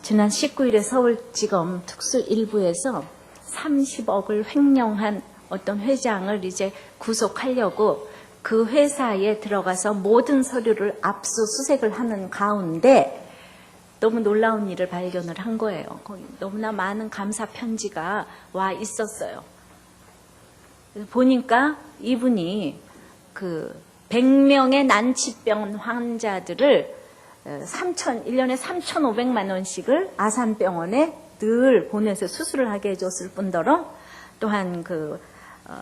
지난 19일에 서울지검 특수 1부에서 30억을 횡령한 어떤 회장을 이제 구속하려고 그 회사에 들어가서 모든 서류를 압수수색을 하는 가운데 너무 놀라운 일을 발견을 한 거예요. 거기 너무나 많은 감사 편지가 와 있었어요. 그래서 보니까 이분이 그 100명의 난치병 환자들을 1년에 3,500만 원씩을 아산병원에 늘 보내서 수술을 하게 해줬을 뿐더러 또한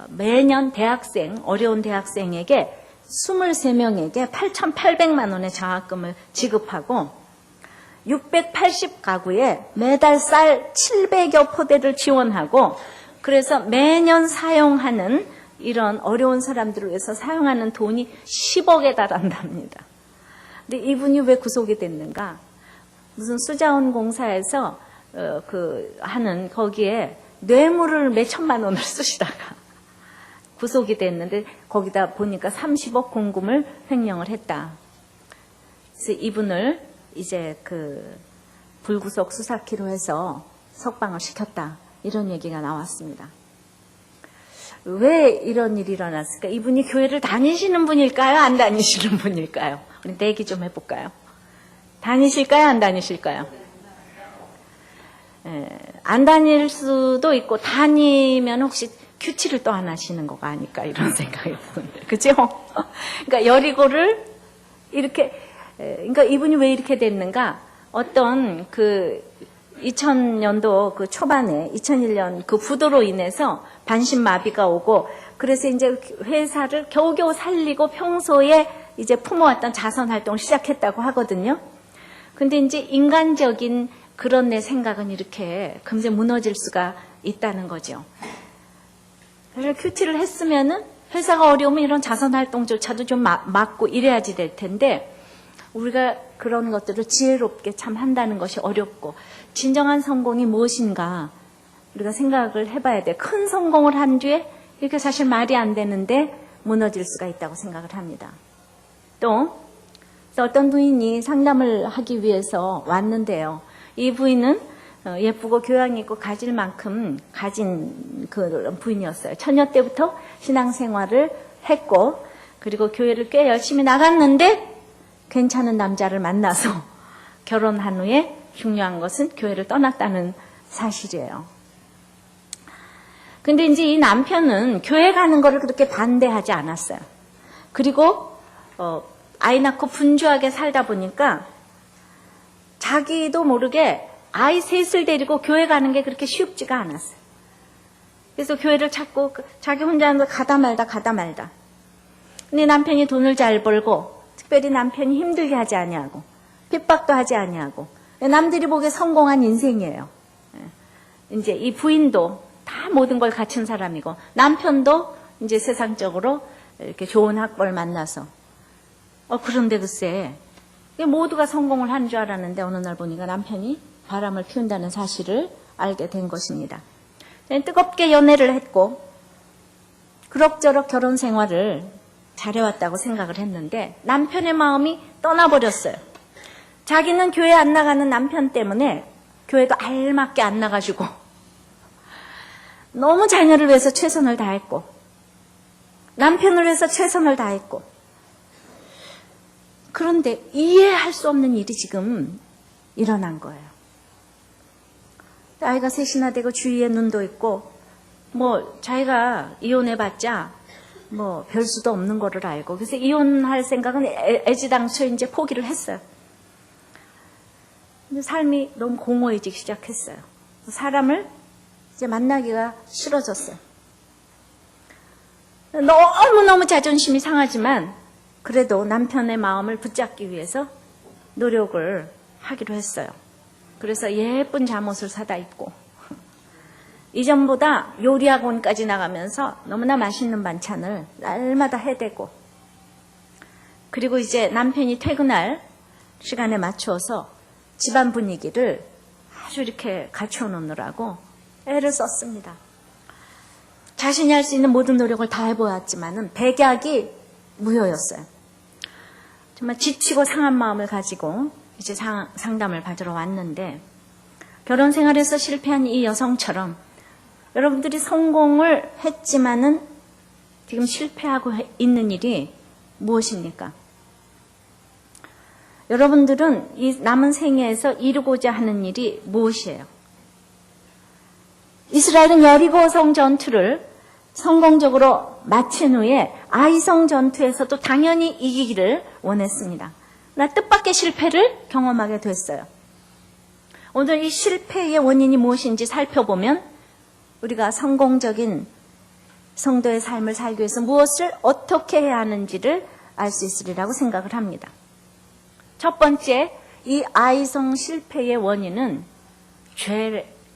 매년 대학생, 어려운 대학생에게 23명에게 8,800만 원의 장학금을 지급하고 680가구에 매달 쌀 700여 포대를 지원하고 그래서 매년 사용하는 이런 어려운 사람들을 위해서 사용하는 돈이 10억에 달한답니다. 근데 이분이 왜 구속이 됐는가? 무슨 수자원공사에서 하는 거기에 뇌물을 몇 천만 원을 쓰시다가 구속이 됐는데 거기다 보니까 30억 공금을 횡령을 했다. 그래서 이분을 이제 불구속 수사키로 해서 석방을 시켰다. 이런 얘기가 나왔습니다. 왜 이런 일이 일어났을까? 이분이 교회를 다니시는 분일까요? 안 다니시는 분일까요? 우리 내기 좀 해볼까요? 다니실까요? 안 다니실까요? 안 다닐 수도 있고 다니면 혹시 큐티를 또 안 하시는 거가 아닐까 이런 생각이 드는데 그죠? 그러니까 여리고를 이렇게 그러니까 이분이 왜 이렇게 됐는가? 어떤 2000년도 초반에 2001년 부도로 인해서 반신마비가 오고 그래서 이제 회사를 겨우겨우 살리고 평소에 이제 품어왔던 자선 활동을 시작했다고 하거든요. 근데 이제 인간적인 그런 내 생각은 이렇게 금세 무너질 수가 있다는 거죠. 그래서 큐티를 했으면은 회사가 어려우면 이런 자선 활동조차도 좀 막고 이래야지 될 텐데 우리가 그런 것들을 지혜롭게 참 한다는 것이 어렵고 진정한 성공이 무엇인가 우리가 생각을 해봐야 돼. 큰 성공을 한 뒤에 이렇게 사실 말이 안 되는데 무너질 수가 있다고 생각을 합니다. 또 어떤 부인이 상담을 하기 위해서 왔는데요. 이 부인은 예쁘고 교양 있고 가질 만큼 가진 그런 부인이었어요. 처녀 때부터 신앙생활을 했고 그리고 교회를 꽤 열심히 나갔는데 괜찮은 남자를 만나서 결혼한 후에 중요한 것은 교회를 떠났다는 사실이에요. 근데 이제 이 남편은 교회 가는 거를 그렇게 반대하지 않았어요. 그리고 아이 낳고 분주하게 살다 보니까 자기도 모르게 아이 셋을 데리고 교회 가는 게 그렇게 쉽지가 않았어요. 그래서 교회를 찾고 자기 혼자 가다 말다. 근데 남편이 돈을 잘 벌고 특별히 남편이 힘들게 하지 아니하고 핍박도 하지 아니하고 남들이 보기에 성공한 인생이에요. 이제 이 부인도 다 모든 걸 갖춘 사람이고 남편도 이제 세상적으로 이렇게 좋은 학벌을 만나서 그런데 글쎄 모두가 성공을 한 줄 알았는데 어느 날 보니까 남편이 바람을 피운다는 사실을 알게 된 것입니다. 뜨겁게 연애를 했고 그럭저럭 결혼 생활을 잘해왔다고 생각을 했는데 남편의 마음이 떠나버렸어요. 자기는 교회 안 나가는 남편 때문에 교회도 알맞게 안 나가지고 너무 자녀를 위해서 최선을 다했고 남편을 위해서 최선을 다했고 그런데 이해할 수 없는 일이 지금 일어난 거예요. 아이가 셋이나 되고 주위에 눈도 있고 자기가 이혼해봤자 별 수도 없는 거를 알고 그래서 이혼할 생각은 애지당초에 이제 포기를 했어요. 근데 삶이 너무 공허해지기 시작했어요. 사람을 이제 만나기가 싫어졌어요. 너무너무 자존심이 상하지만 그래도 남편의 마음을 붙잡기 위해서 노력을 하기로 했어요. 그래서 예쁜 잠옷을 사다 입고 이전보다 요리학원까지 나가면서 너무나 맛있는 반찬을 날마다 해대고 그리고 이제 남편이 퇴근할 시간에 맞추어서 집안 분위기를 아주 이렇게 갖춰놓느라고 애를 썼습니다. 자신이 할 수 있는 모든 노력을 다 해보았지만은 백약이 무효였어요. 정말 지치고 상한 마음을 가지고 이제 상담을 받으러 왔는데 결혼 생활에서 실패한 이 여성처럼 여러분들이 성공을 했지만은 지금 실패하고 있는 일이 무엇입니까? 여러분들은 이 남은 생애에서 이루고자 하는 일이 무엇이에요? 이스라엘은 여리고성 전투를 성공적으로 마친 후에 아이성 전투에서도 당연히 이기기를 원했습니다. 그러나 뜻밖의 실패를 경험하게 됐어요. 오늘 이 실패의 원인이 무엇인지 살펴보면 우리가 성공적인 성도의 삶을 살기 위해서 무엇을 어떻게 해야 하는지를 알 수 있으리라고 생각을 합니다. 첫 번째, 이 아이성 실패의 원인은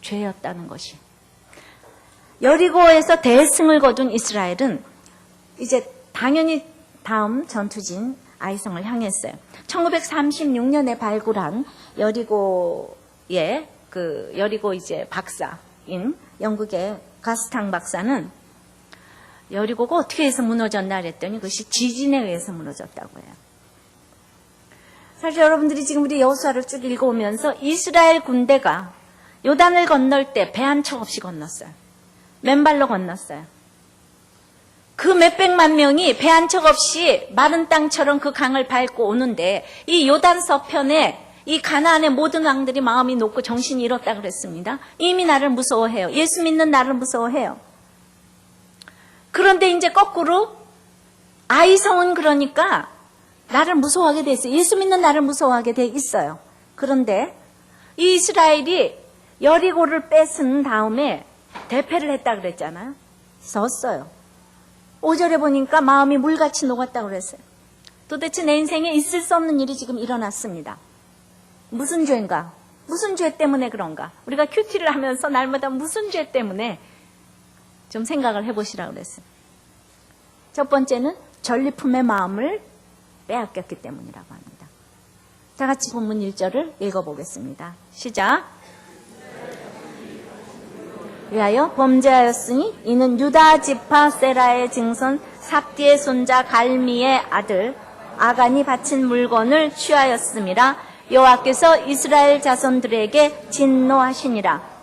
죄였다는 것이. 여리고에서 대승을 거둔 이스라엘은 이제 당연히 다음 전투지인 아이성을 향했어요. 1936년에 발굴한 여리고의 여리고 이제 박사인 영국의 가스탕 박사는 여리고가 어떻게 해서 무너졌나 그랬더니 그것이 지진에 의해서 무너졌다고 해요. 사실 여러분들이 지금 우리 여호수아를 쭉 읽어오면서 이스라엘 군대가 요단을 건널 때 배 한 척 없이 건넜어요. 맨발로 건넜어요. 그 몇백만 명이 배 한 척 없이 마른 땅처럼 그 강을 밟고 오는데 이 요단 서편에 이 가나안의 모든 왕들이 마음이 높고 정신이 잃었다 그랬습니다. 이미 나를 무서워해요. 예수 믿는 나를 무서워해요. 그런데 이제 거꾸로 아이성은 그러니까 나를 무서워하게 돼 있어요. 예수 믿는 나를 무서워하게 돼 있어요. 그런데 이 이스라엘이 여리고를 뺏은 다음에 대패를 했다 그랬잖아요. 졌어요. 5절에 보니까 마음이 물같이 녹았다고 그랬어요. 도대체 내 인생에 있을 수 없는 일이 지금 일어났습니다. 무슨 죄인가? 무슨 죄 때문에 그런가? 우리가 큐티를 하면서 날마다 무슨 죄 때문에 좀 생각을 해보시라고 그랬어요. 첫 번째는 전리품의 마음을 빼앗겼기 때문이라고 합니다. 다 같이 본문 1절을 읽어보겠습니다. 시작. 위하여 범죄하였으니 이는 유다 지파 세라의 증손 삽디의 손자 갈미의 아들 아간이 바친 물건을 취하였음이라 여호와께서 이스라엘 자손들에게 진노하시니라.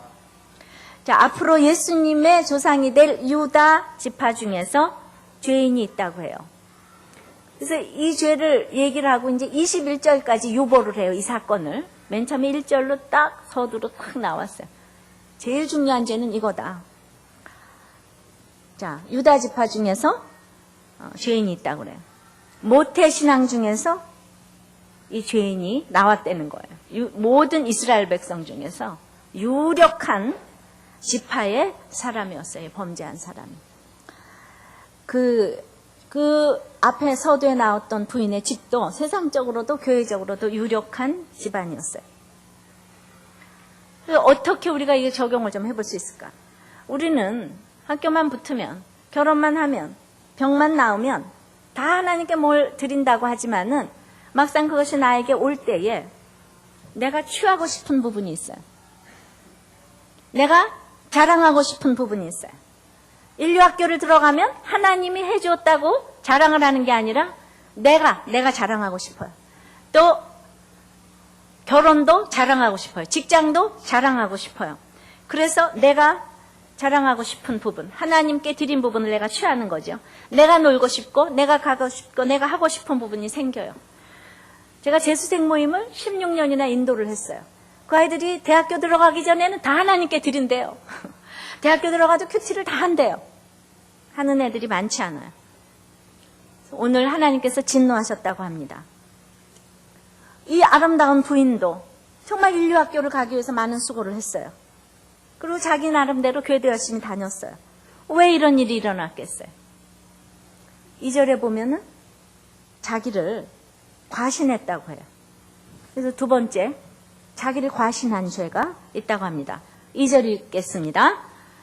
자, 앞으로 예수님의 조상이 될 유다 지파 중에서 죄인이 있다고 해요. 그래서 이 죄를 얘기를 하고 이제 21절까지 유보를 해요. 이 사건을. 맨 처음에 1절로 딱 서두로 탁 나왔어요. 제일 중요한 죄는 이거다. 자, 유다 지파 중에서 죄인이 있다고 그래요. 모태신앙 중에서 이 죄인이 나왔다는 거예요. 모든 이스라엘 백성 중에서 유력한 지파의 사람이었어요. 범죄한 사람이. 그 앞에 서두에 나왔던 부인의 집도 세상적으로도 교회적으로도 유력한 집안이었어요. 어떻게 우리가 이게 적용을 좀 해볼 수 있을까? 우리는 학교만 붙으면, 결혼만 하면, 병만 나오면 다 하나님께 뭘 드린다고 하지만은 막상 그것이 나에게 올 때에 내가 취하고 싶은 부분이 있어요. 내가 자랑하고 싶은 부분이 있어요. 인류학교를 들어가면 하나님이 해주었다고 자랑을 하는 게 아니라 내가 자랑하고 싶어요. 또 결혼도 자랑하고 싶어요. 직장도 자랑하고 싶어요. 그래서 내가 자랑하고 싶은 부분, 하나님께 드린 부분을 내가 취하는 거죠. 내가 놀고 싶고 내가 가고 싶고 내가 하고 싶은 부분이 생겨요. 제가 재수생 모임을 16년이나 인도를 했어요. 그 아이들이 대학교 들어가기 전에는 다 하나님께 드린대요. 대학교 들어가도 큐티를 다 한대요. 하는 애들이 많지 않아요. 오늘 하나님께서 진노하셨다고 합니다. 이 아름다운 부인도 정말 인류학교를 가기 위해서 많은 수고를 했어요. 그리고 자기 나름대로 교회도 열심히 다녔어요. 왜 이런 일이 일어났겠어요? 2절에 보면은 자기를 과신했다고 해요. 그래서 두 번째, 자기를 과신한 죄가 있다고 합니다. 2절 읽겠습니다.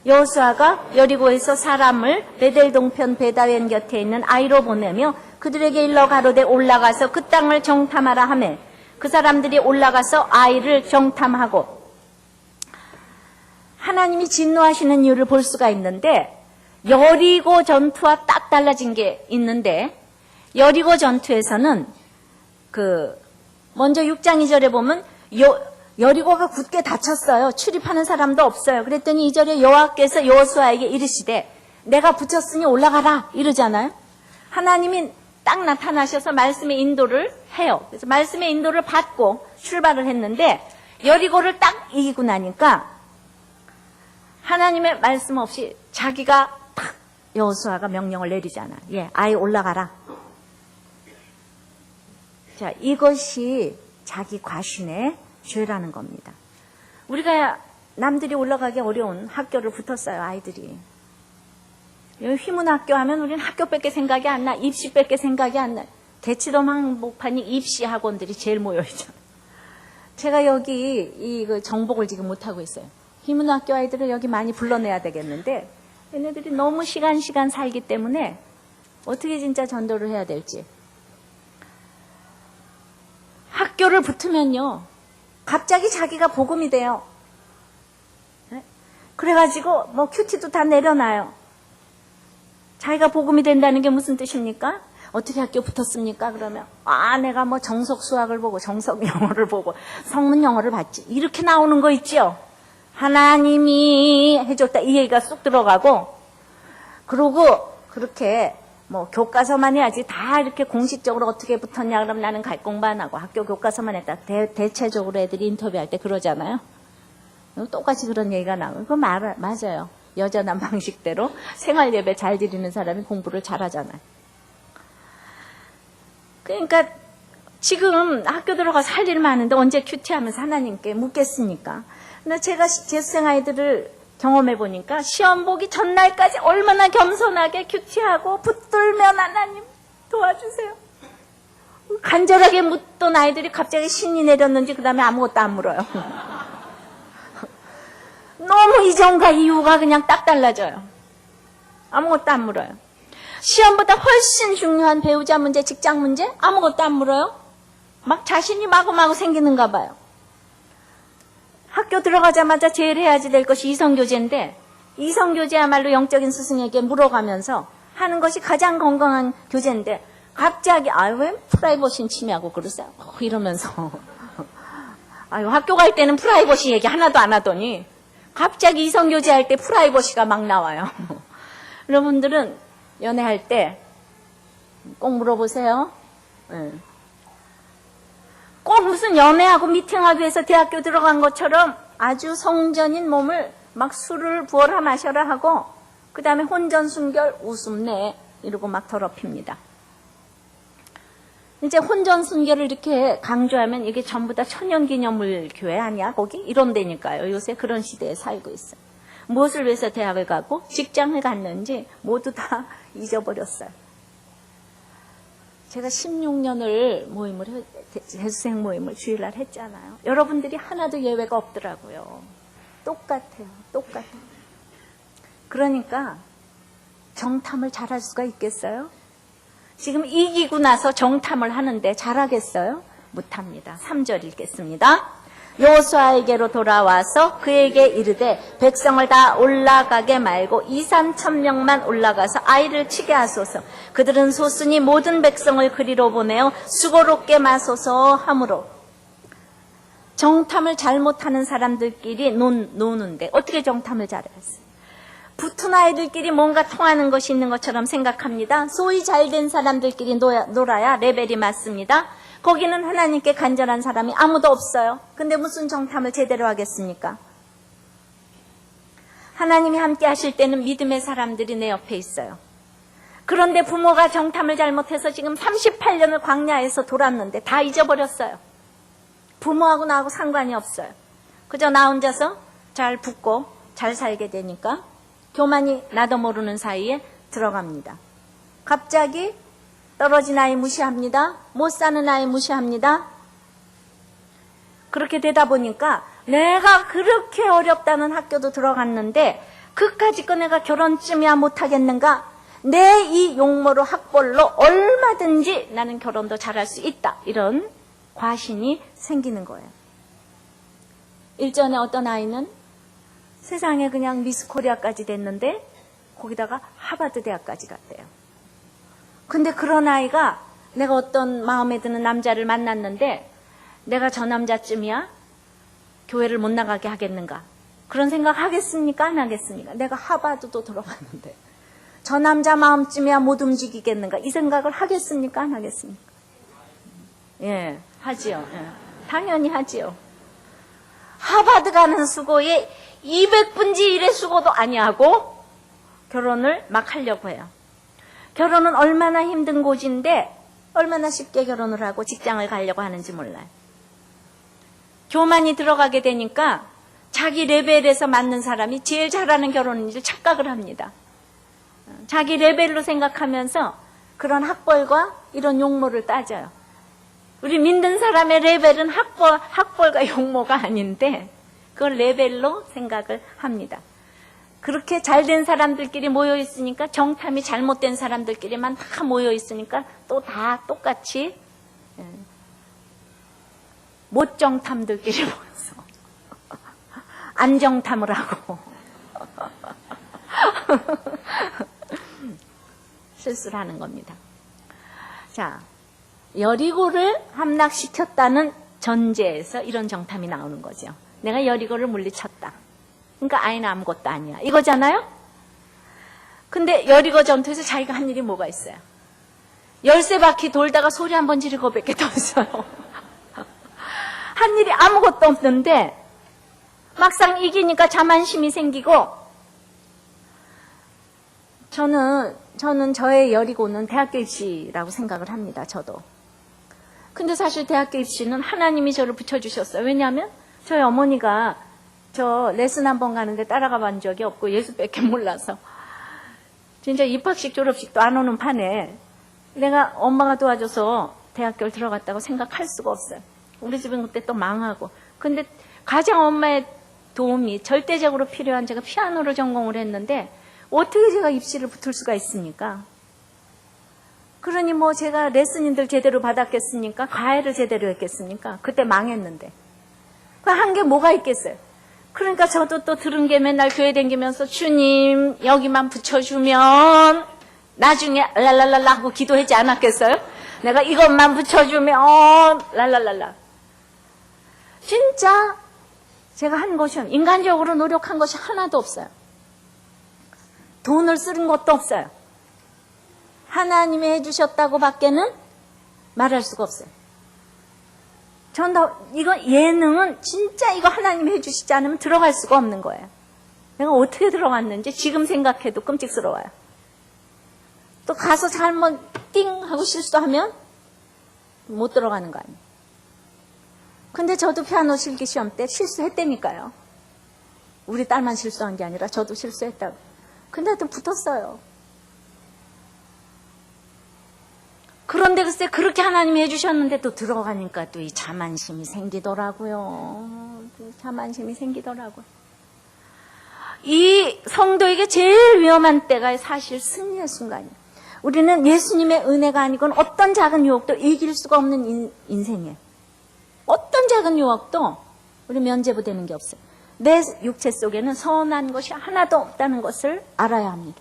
여호수아가 여리고에서 사람을 베델 동편 베다웬 곁에 있는 아이로 보내며 그들에게 일러 가로되 올라가서 그 땅을 정탐하라 하매 그 사람들이 올라가서 아이를 정탐하고, 하나님이 진노하시는 이유를 볼 수가 있는데 여리고 전투와 딱 달라진 게 있는데, 여리고 전투에서는 먼저 6장 2절에 보면 여리고가 굳게 닫혔어요. 출입하는 사람도 없어요. 그랬더니 2절에 여호와께서 여호수아에게 이르시되 내가 붙였으니 올라가라 이러잖아요. 하나님이 딱 나타나셔서 말씀의 인도를 해요. 그래서 말씀의 인도를 받고 출발을 했는데 여리고를 딱 이기고 나니까 하나님의 말씀 없이 자기가 탁 여호수아가 명령을 내리잖아. 아예 올라가라. 자, 이것이 자기 과신의 죄라는 겁니다. 우리가 남들이 올라가기 어려운 학교를 붙었어요, 아이들이. 휘문학교 하면 우리는 학교밖에 생각이 안 나, 입시밖에 생각이 안 나. 대치동 한복판이 입시 학원들이 제일 모여있죠. 제가 여기 이 정복을 지금 못하고 있어요. 휘문학교 아이들을 여기 많이 불러내야 되겠는데 얘네들이 너무 시간 살기 때문에 어떻게 진짜 전도를 해야 될지. 학교를 붙으면요 갑자기 자기가 복음이 돼요. 그래가지고 뭐 큐티도 다 내려놔요. 자기가 복음이 된다는 게 무슨 뜻입니까? 어떻게 학교 붙었습니까? 그러면 내가 뭐 정석 수학을 보고 정석 영어를 보고 성문 영어를 봤지. 이렇게 나오는 거 있죠. 하나님이 해줬다 이 얘기가 쏙 들어가고, 그러고 그렇게 뭐 교과서만 해야지 다 이렇게 공식적으로 어떻게 붙었냐 그러면 나는 갈 공부 안 하고 학교 교과서만 했다. 대체적으로 애들이 인터뷰할 때 그러잖아요. 똑같이 그런 얘기가 나오고 그거 맞아요. 여전한 방식대로 생활 예배 잘 드리는 사람이 공부를 잘하잖아요. 그러니까 지금 학교 들어가서 할 일 많은데 언제 큐티하면서 하나님께 묻겠습니까? 근데 제가 재수생 아이들을 경험해 보니까 시험 보기 전날까지 얼마나 겸손하게 큐티하고 붙들면 하나님 도와주세요. 간절하게 묻던 아이들이 갑자기 신이 내렸는지 그 다음에 아무것도 안 물어요. 너무 이전과 이후가 그냥 딱 달라져요. 아무것도 안 물어요. 시험보다 훨씬 중요한 배우자 문제, 직장 문제 아무것도 안 물어요. 막 자신이 마구마구 생기는가 봐요. 학교 들어가자마자 제일 해야지 될 것이 이성교제인데 이성교제야말로 영적인 스승에게 물어가면서 하는 것이 가장 건강한 교제인데 갑자기 왜 프라이버시 침해하고 그러세요? 이러면서 학교 갈 때는 프라이버시 얘기 하나도 안 하더니 갑자기 이성교제 할 때 프라이버시가 막 나와요. 여러분들은 연애할 때 꼭 물어보세요. 꼭 무슨 연애하고 미팅하기 위해서 대학교 들어간 것처럼 아주 성전인 몸을 막 술을 부어라 마셔라 하고 그 다음에 혼전순결 웃음내 이러고 막 더럽힙니다. 이제 혼전순결을 이렇게 강조하면 이게 전부 다 천연기념물 교회 아니야 거기? 이런 데니까요. 요새 그런 시대에 살고 있어요. 무엇을 위해서 대학을 가고 직장을 갔는지 모두 다 잊어버렸어요. 제가 16년을 재수생 모임을 주일날 했잖아요. 여러분들이 하나도 예외가 없더라고요. 똑같아요. 그러니까 정탐을 잘할 수가 있겠어요? 지금 이기고 나서 정탐을 하는데 잘하겠어요? 못합니다. 3절 읽겠습니다. 여호수아에게로 돌아와서 그에게 이르되 백성을 다 올라가게 말고 2,3,000명만 올라가서 아이를 치게 하소서. 그들은 소순이 모든 백성을 그리로 보내어 수고롭게 마소서 하므로. 정탐을 잘못하는 사람들끼리 노는데 어떻게 정탐을 잘했어요? 붙은 아이들끼리 뭔가 통하는 것이 있는 것처럼 생각합니다. 소위 잘된 사람들끼리 놀아야 레벨이 맞습니다. 거기는 하나님께 간절한 사람이 아무도 없어요. 근데 무슨 정탐을 제대로 하겠습니까? 하나님이 함께 하실 때는 믿음의 사람들이 내 옆에 있어요. 그런데 부모가 정탐을 잘못해서 지금 38년을 광야에서 돌았는데 다 잊어버렸어요. 부모하고 나하고 상관이 없어요. 그저 나 혼자서 잘 붙고 잘 살게 되니까 교만이 나도 모르는 사이에 들어갑니다. 갑자기 떨어진 아이 무시합니다. 못 사는 아이 무시합니다. 그렇게 되다 보니까 내가 그렇게 어렵다는 학교도 들어갔는데 그까짓 거 내가 결혼쯤이야 못하겠는가? 내 이 용모로 학벌로 얼마든지 나는 결혼도 잘할 수 있다. 이런 과신이 생기는 거예요. 일전에 어떤 아이는 세상에 그냥 미스 코리아까지 됐는데 거기다가 하버드 대학까지 갔대요. 근데 그런 아이가 내가 어떤 마음에 드는 남자를 만났는데 내가 저 남자쯤이야? 교회를 못 나가게 하겠는가? 그런 생각 하겠습니까? 안 하겠습니까? 내가 하버드도 들어갔는데 저 남자 마음쯤이야 못 움직이겠는가? 이 생각을 하겠습니까? 안 하겠습니까? 예, 하지요. 예, 당연히 하지요. 하버드 가는 수고에 200분지 1의 수고도 아니하고 결혼을 막 하려고 해요. 결혼은 얼마나 힘든 고지인데 얼마나 쉽게 결혼을 하고 직장을 가려고 하는지 몰라요. 교만이 들어가게 되니까 자기 레벨에서 맞는 사람이 제일 잘하는 결혼인 줄 착각을 합니다. 자기 레벨로 생각하면서 그런 학벌과 이런 용모를 따져요. 우리 믿는 사람의 레벨은 학벌과 용모가 아닌데 그걸 레벨로 생각을 합니다. 그렇게 잘된 사람들끼리 모여 있으니까 정탐이 잘못된 사람들끼리만 다 모여 있으니까 또 다 똑같이 못정탐들끼리 모여서 안정탐을 하고 실수를 하는 겁니다. 자, 여리고를 함락시켰다는 전제에서 이런 정탐이 나오는 거죠. 내가 여리고를 물리쳤다. 그러니까 아이는 아무것도 아니야. 이거잖아요? 근데 여리고 전투에서 자기가 한 일이 뭐가 있어요? 13바퀴 돌다가 소리 한 번 지르고 밖에 더 있어요. 한 일이 아무것도 없는데 막상 이기니까 자만심이 생기고 저는 저의 여리고는 대학교 입시라고 생각을 합니다. 저도. 근데 사실 대학교 입시는 하나님이 저를 붙여주셨어요. 왜냐하면 저희 어머니가 저 레슨 한 번 가는데 따라가 본 적이 없고 예수밖에 몰라서 진짜 입학식 졸업식도 안 오는 판에 내가 엄마가 도와줘서 대학교를 들어갔다고 생각할 수가 없어요. 우리 집은 그때 또 망하고. 근데 가장 엄마의 도움이 절대적으로 필요한 제가 피아노를 전공을 했는데 어떻게 제가 입시를 붙을 수가 있습니까? 그러니 뭐 제가 레슨인들 제대로 받았겠습니까? 과외를 제대로 했겠습니까? 그때 망했는데. 그 한 게 뭐가 있겠어요? 그러니까 저도 또 들은 게 맨날 교회 다니면서 주님 여기만 붙여주면 나중에 랄랄랄라 하고 기도하지 않았겠어요? 내가 이것만 붙여주면 랄랄랄라. 진짜 제가 한 것이 인간적으로 노력한 것이 하나도 없어요. 돈을 쓰는 것도 없어요. 하나님이 해주셨다고 밖에는 말할 수가 없어요. 전 이거 예능은 진짜 이거 하나님이 해주시지 않으면 들어갈 수가 없는 거예요. 내가 어떻게 들어갔는지 지금 생각해도 끔찍스러워요. 또 가서 잘못 띵 하고 실수하면 못 들어가는 거 아니에요. 근데 저도 피아노 실기 시험 때 실수했다니까요. 우리 딸만 실수한 게 아니라 저도 실수했다고. 근데 또 붙었어요. 그런데 글쎄 그렇게 하나님이 해주셨는데 또 들어가니까 또 이 자만심이 생기더라고요. 자만심이 생기더라고요. 이 성도에게 제일 위험한 때가 사실 승리의 순간이에요. 우리는 예수님의 은혜가 아니고는 어떤 작은 유혹도 이길 수가 없는 인생이에요. 어떤 작은 유혹도 우리 면제부 되는 게 없어요. 내 육체 속에는 선한 것이 하나도 없다는 것을 알아야 합니다.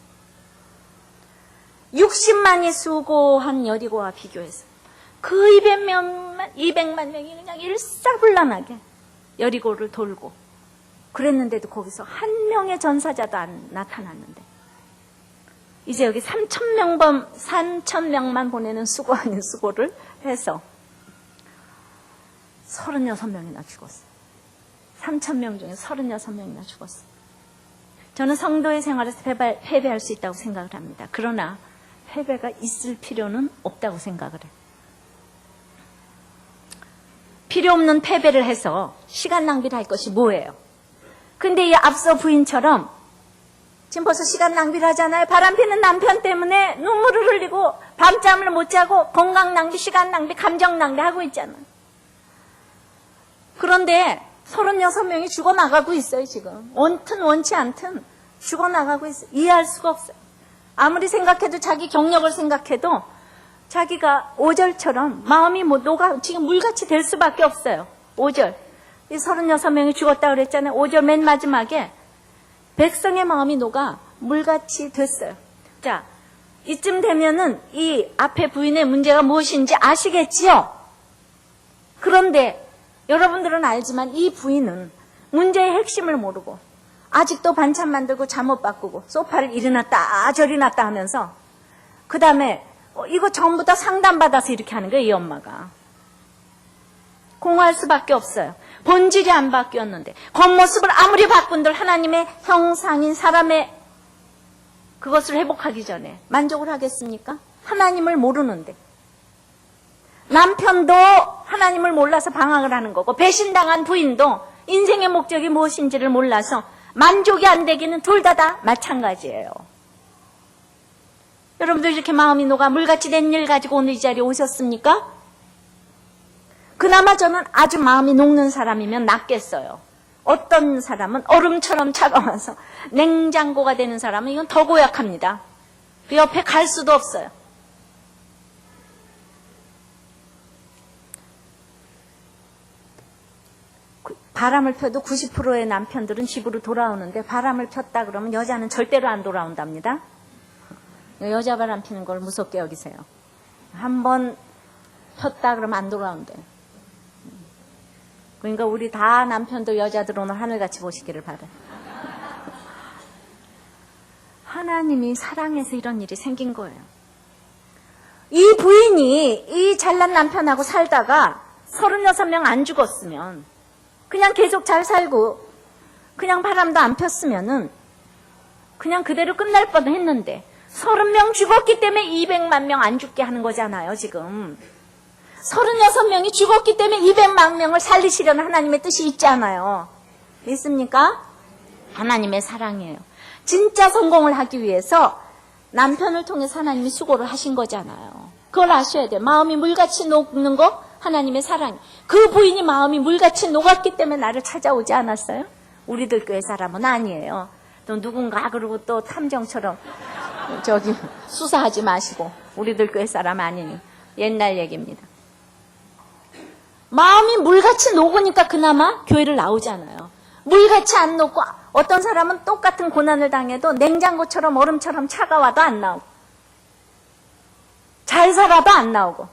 60만이 수고한 여리고와 비교해서 그 200만 명이 그냥 일사불란하게 여리고를 돌고 그랬는데도 거기서 한 명의 전사자도 안 나타났는데 이제 여기 3,000명만 보내는 수고 아닌 수고를 해서 36명이나 죽었어요. 3,000명 중에 36명이나 죽었어요. 저는 성도의 생활에서 패배할 수 있다고 생각을 합니다. 그러나 패배가 있을 필요는 없다고 생각을 해요. 필요 없는 패배를 해서 시간 낭비를 할 것이 뭐예요? 근데 이 앞서 부인처럼 지금 벌써 시간 낭비를 하잖아요. 바람피는 남편 때문에 눈물을 흘리고 밤잠을 못 자고 건강 낭비, 시간 낭비, 감정 낭비 하고 있잖아요. 그런데 36명이 죽어나가고 있어요. 지금 원튼 원치 않든 죽어나가고 있어요. 이해할 수가 없어요. 아무리 생각해도 자기 경력을 생각해도 자기가 5절처럼 마음이 뭐 녹아 지금 물같이 될 수밖에 없어요. 5절 이 36명이 죽었다고 그랬잖아요. 5절 맨 마지막에 백성의 마음이 녹아 물같이 됐어요. 자, 이쯤 되면은 이 앞에 부인의 문제가 무엇인지 아시겠지요? 그런데 여러분들은 알지만 이 부인은 문제의 핵심을 모르고 아직도 반찬 만들고 잠옷 바꾸고 소파를 이리 놨다 저리 놨다 하면서 그 다음에 이거 전부 다 상담받아서 이렇게 하는 거예요. 이 엄마가. 공허할 수밖에 없어요. 본질이 안 바뀌었는데 겉모습을 아무리 바꾼들 하나님의 형상인 사람의 그것을 회복하기 전에 만족을 하겠습니까? 하나님을 모르는데. 남편도 하나님을 몰라서 방황을 하는 거고 배신당한 부인도 인생의 목적이 무엇인지를 몰라서 만족이 안 되기는 둘 다 마찬가지예요. 여러분들 이렇게 마음이 녹아 물같이 된 일 가지고 오늘 이 자리에 오셨습니까? 그나마 저는 아주 마음이 녹는 사람이면 낫겠어요. 어떤 사람은 얼음처럼 차가워서 냉장고가 되는 사람은 이건 더 고약합니다. 그 옆에 갈 수도 없어요. 바람을 펴도 90%의 남편들은 집으로 돌아오는데 바람을 폈다 그러면 여자는 절대로 안 돌아온답니다. 여자 바람 피는 걸 무섭게 여기세요. 한번 폈다 그러면 안 돌아온대. 그러니까 우리 다 남편도 여자들 오늘 하늘같이 보시기를 바라요. 하나님이 사랑해서 이런 일이 생긴 거예요. 이 부인이 이 잘난 남편하고 살다가 36명 안 죽었으면 그냥 계속 잘 살고 그냥 바람도 안 폈으면은 그냥 그대로 끝날 뻔했는데 30명 죽었기 때문에 200만 명 안 죽게 하는 거잖아요. 지금 36명이 죽었기 때문에 200만 명을 살리시려는 하나님의 뜻이 있잖아요. 믿습니까? 하나님의 사랑이에요. 진짜 성공을 하기 위해서 남편을 통해서 하나님이 수고를 하신 거잖아요. 그걸 아셔야 돼요. 마음이 물같이 녹는 거 하나님의 사랑. 그 부인이 마음이 물같이 녹았기 때문에 나를 찾아오지 않았어요? 우리들 교회 사람은 아니에요. 또 누군가 그러고 또 탐정처럼 저기 수사하지 마시고 우리들 교회 사람 아니니 옛날 얘기입니다. 마음이 물같이 녹으니까 그나마 교회를 나오잖아요. 물같이 안 녹고 어떤 사람은 똑같은 고난을 당해도 냉장고처럼 얼음처럼 차가워도 안 나오고 잘 살아도 안 나오고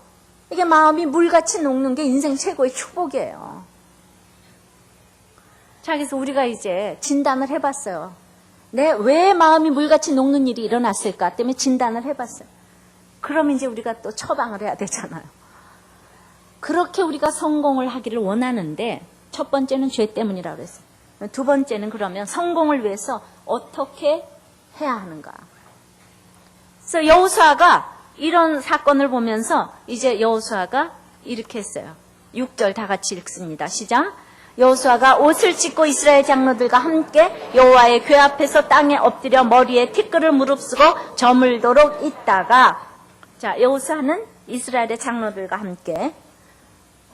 이게 마음이 물같이 녹는 게 인생 최고의 축복이에요. 자, 그래서 우리가 이제 진단을 해봤어요. 왜 마음이 물같이 녹는 일이 일어났을까 때문에 진단을 해봤어요. 그럼 이제 우리가 또 처방을 해야 되잖아요. 그렇게 우리가 성공을 하기를 원하는데 첫 번째는 죄 때문이라고 그랬어요. 두 번째는 그러면 성공을 위해서 어떻게 해야 하는가. 그래서 여호수아가 이런 사건을 보면서 이제 여호수아가 이렇게 했어요. 6절 다 같이 읽습니다. 시작. 여호수아가 옷을 찢고 이스라엘 장로들과 함께 여호와의 궤 앞에서 땅에 엎드려 머리에 티끌을 무릅쓰고 저물도록 있다가 자, 여호수아는 이스라엘의 장로들과 함께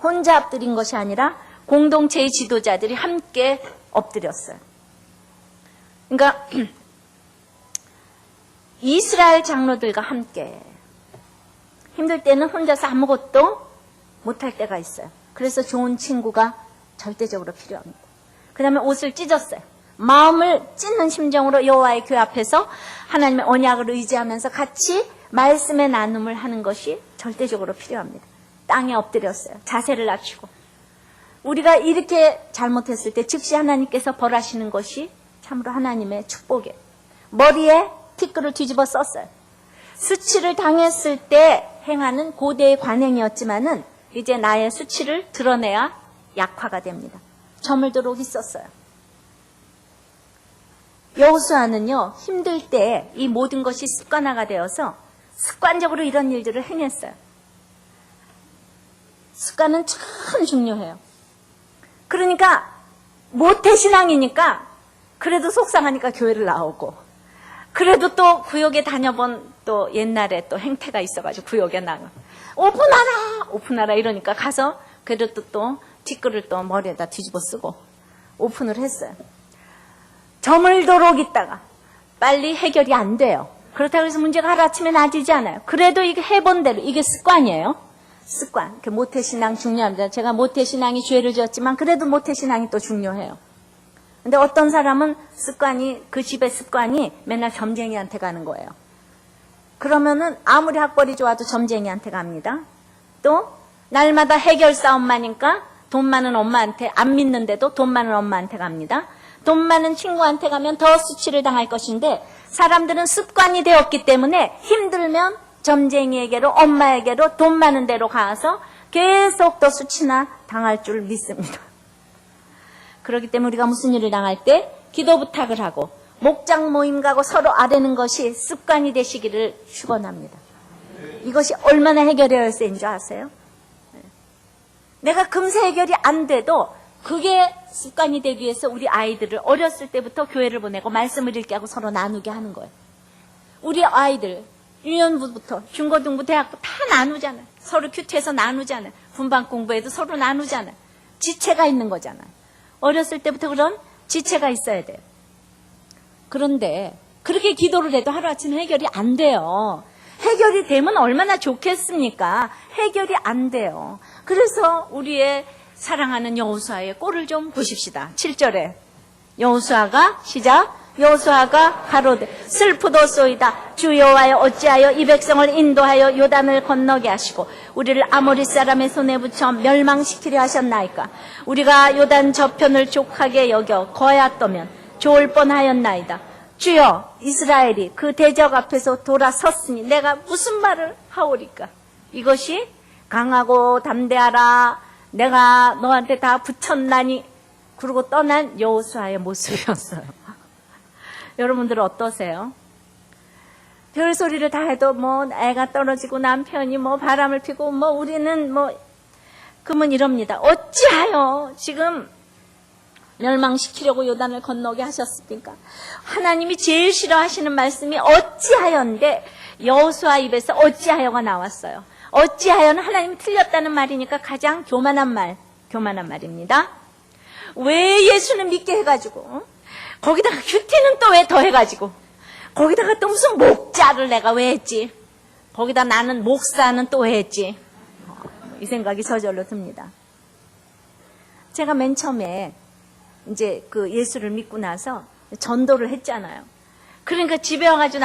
혼자 엎드린 것이 아니라 공동체의 지도자들이 함께 엎드렸어요. 그러니까 이스라엘 장로들과 함께 힘들 때는 혼자서 아무것도 못할 때가 있어요. 그래서 좋은 친구가 절대적으로 필요합니다. 그 다음에 옷을 찢었어요. 마음을 찢는 심정으로 여호와의 궤 앞에서 하나님의 언약을 의지하면서 같이 말씀의 나눔을 하는 것이 절대적으로 필요합니다. 땅에 엎드렸어요. 자세를 낮추고. 우리가 이렇게 잘못했을 때 즉시 하나님께서 벌하시는 것이 참으로 하나님의 축복이에요. 머리에 티끌을 뒤집어 썼어요. 수치를 당했을 때 행하는 고대의 관행이었지만은 이제 나의 수치를 드러내야 약화가 됩니다. 저물도록 있었어요. 여호수아는요, 힘들 때 이 모든 것이 습관화가 되어서 습관적으로 이런 일들을 행했어요. 습관은 참 중요해요. 그러니까 모태신앙이니까 그래도 속상하니까 교회를 나오고 그래도 또 구역에 다녀본 또 옛날에 또 행태가 있어가지고 구역에 나가 오픈하라 이러니까 가서 그래도 또 티끌을 또 머리에다 뒤집어 쓰고 오픈을 했어요. 저물도록 있다가 빨리 해결이 안 돼요. 그렇다고 해서 문제가 하루아침에 나아지지 않아요. 그래도 이게 해본 대로 이게 습관이에요. 습관. 모태신앙 중요합니다. 제가 모태신앙이 죄를 지었지만 그래도 모태신앙이 또 중요해요. 근데 어떤 사람은 습관이 그 집의 습관이 맨날 점쟁이한테 가는 거예요. 그러면은 아무리 학벌이 좋아도 점쟁이한테 갑니다. 또 날마다 해결 싸움만이니까 돈 많은 엄마한테, 안 믿는데도 돈 많은 엄마한테 갑니다. 돈 많은 친구한테 가면 더 수치를 당할 것인데 사람들은 습관이 되었기 때문에 힘들면 점쟁이에게로, 엄마에게로, 돈 많은 데로 가서 계속 더 수치나 당할 줄 믿습니다. 그렇기 때문에 우리가 무슨 일을 당할 때 기도 부탁을 하고 목장 모임 가고 서로 아뢰는 것이 습관이 되시기를 축원합니다. 이것이 얼마나 해결의 열쇠인 줄 아세요? 내가 금세 해결이 안 돼도 그게 습관이 되기 위해서 우리 아이들을 어렸을 때부터 교회를 보내고 말씀을 읽게 하고 서로 나누게 하는 거예요. 우리 아이들 유년부부터 중고등부 대학부 다 나누잖아요. 서로 큐티해서 나누잖아요. 분반 공부에도 서로 나누잖아요. 지체가 있는 거잖아요. 어렸을 때부터 그런 지체가 있어야 돼요. 그런데 그렇게 기도를 해도 하루아침에 해결이 안 돼요. 해결이 되면 얼마나 좋겠습니까? 해결이 안 돼요. 그래서 우리의 사랑하는 여호수아의 꼴을 좀 보십시다. 7절에 여호수아가 시작. 여호수아가 가로되 슬프도소이다. 주 여호와여 어찌하여 이 백성을 인도하여 요단을 건너게 하시고 우리를 아모리 사람의 손에 붙여 멸망시키려 하셨나이까. 우리가 요단 저편을 족하게 여겨 거야떠면 좋을 뻔하였나이다. 주여 이스라엘이 그 대적 앞에서 돌아섰으니 내가 무슨 말을 하오리까. 이것이 강하고 담대하라 내가 너한테 다 붙였나니 그러고 떠난 여호수아의 모습이었어요. 여러분들은 어떠세요? 별소리를 다 해도 뭐 애가 떨어지고 남편이 뭐 바람을 피고 뭐 우리는 뭐 그러면 이럽니다. 어찌하여 지금 멸망시키려고 요단을 건너게 하셨습니까? 하나님이 제일 싫어하시는 말씀이 어찌하여인데 여호수아 입에서 어찌하여가 나왔어요. 어찌하여는 하나님이 틀렸다는 말이니까 가장 교만한 말입니다. 왜 예수는 믿게 해가지고 거기다가 큐티는 또 왜 더 해가지고 거기다가 또 무슨 목자를 내가 왜 했지? 거기다 나는 목사는 또 왜 했지? 이 생각이 저절로 듭니다. 제가 맨 처음에 이제 그 예수를 믿고 나서 전도를 했잖아요. 그러니까 집에 와가지고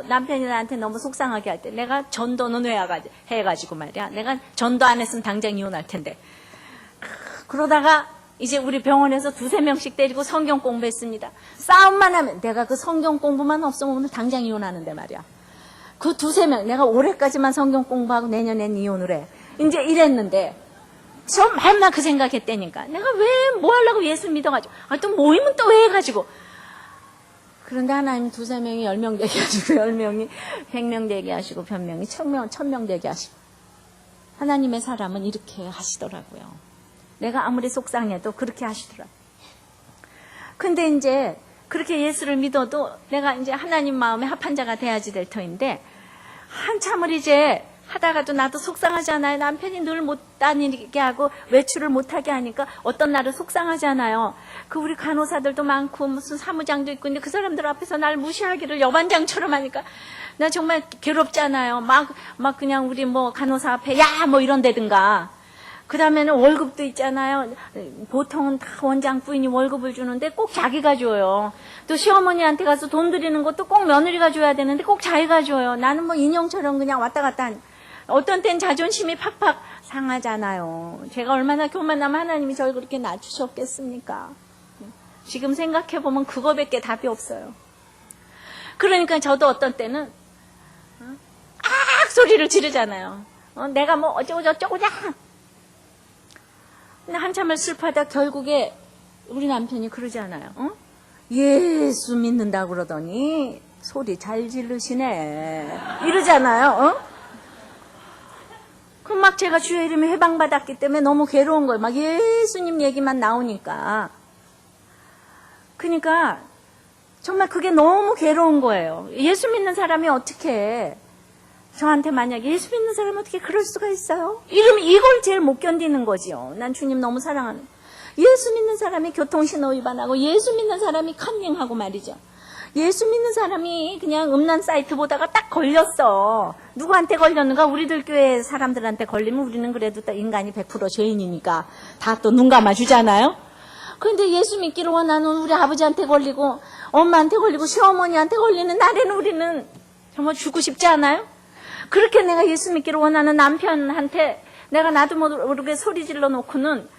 남편이 나한테 너무 속상하게 할 때 내가 전도는 왜 해가지고 말이야. 내가 전도 안 했으면 당장 이혼할 텐데. 그러다가 이제 우리 병원에서 2-3명씩 데리고 성경 공부했습니다. 싸움만 하면 내가 그 성경 공부만 없으면 오늘 당장 이혼하는데 말이야. 그 2-3명 내가 올해까지만 성경 공부하고 내년엔 이혼을 해. 이제 이랬는데 저 말만 그 생각했다니까. 내가 왜 뭐 하려고 예수 믿어가지고 또 모이면 또 왜 해가지고. 그런데 하나님 2-3명이 10명 되게 하시고 10명이 100명 되게 하시고 변명이 1000명 되게 하시고. 하나님의 사람은 이렇게 하시더라고요. 내가 아무리 속상해도 그렇게 하시더라. 근데 이제 그렇게 예수를 믿어도 내가 이제 하나님 마음에 합한 자가 돼야지 될 터인데 한참을 이제 하다가도 나도 속상하잖아요. 남편이 늘 못 다니게 하고 외출을 못하게 하니까 어떤 날은 속상하잖아요. 그 우리 간호사들도 많고 무슨 사무장도 있고 근데 그 사람들 앞에서 날 무시하기를 여반장처럼 하니까 나 정말 괴롭잖아요. 막 그냥 우리 뭐 간호사 앞에 야 뭐 이런 데든가. 그 다음에는 월급도 있잖아요. 보통은 다 원장 부인이 월급을 주는데 꼭 자기가 줘요. 또 시어머니한테 가서 돈 드리는 것도 꼭 며느리가 줘야 되는데 꼭 자기가 줘요. 나는 뭐 인형처럼 그냥 왔다 갔다 하니. 어떤 땐 자존심이 팍팍 상하잖아요. 제가 얼마나 교만하면 하나님이 저를 그렇게 낮추셨겠습니까? 지금 생각해보면 그거밖에 답이 없어요. 그러니까 저도 어떤 때는 소리를 지르잖아요. 내가 뭐 어쩌고 저쩌고냐. 근데 한참을 슬퍼하다 결국에 우리 남편이 그러잖아요. 예수 믿는다고 그러더니 소리 잘 지르시네. 이러잖아요. 그럼 막 제가 주의 이름에 해방받았기 때문에 너무 괴로운 거예요. 막 예수님 얘기만 나오니까. 그러니까 정말 그게 너무 괴로운 거예요. 예수 믿는 사람이 어떻게 저한테 만약에 예수 믿는 사람이 어떻게 그럴 수가 있어요? 이걸 제일 못 견디는 거지요. 난 주님 너무 사랑하는. 예수 믿는 사람이 교통신호 위반하고 예수 믿는 사람이 컨닝하고 말이죠. 예수 믿는 사람이 그냥 음란 사이트 보다가 딱 걸렸어. 누구한테 걸렸는가? 우리들 교회 사람들한테 걸리면 우리는 그래도 인간이 100% 죄인이니까 다 또 눈 감아주잖아요. 그런데 예수 믿기를 원하는 우리 아버지한테 걸리고 엄마한테 걸리고 시어머니한테 걸리는 날에는 우리는 정말 죽고 싶지 않아요? 그렇게 내가 예수 믿기를 원하는 남편한테 내가 나도 모르게 소리 질러 놓고는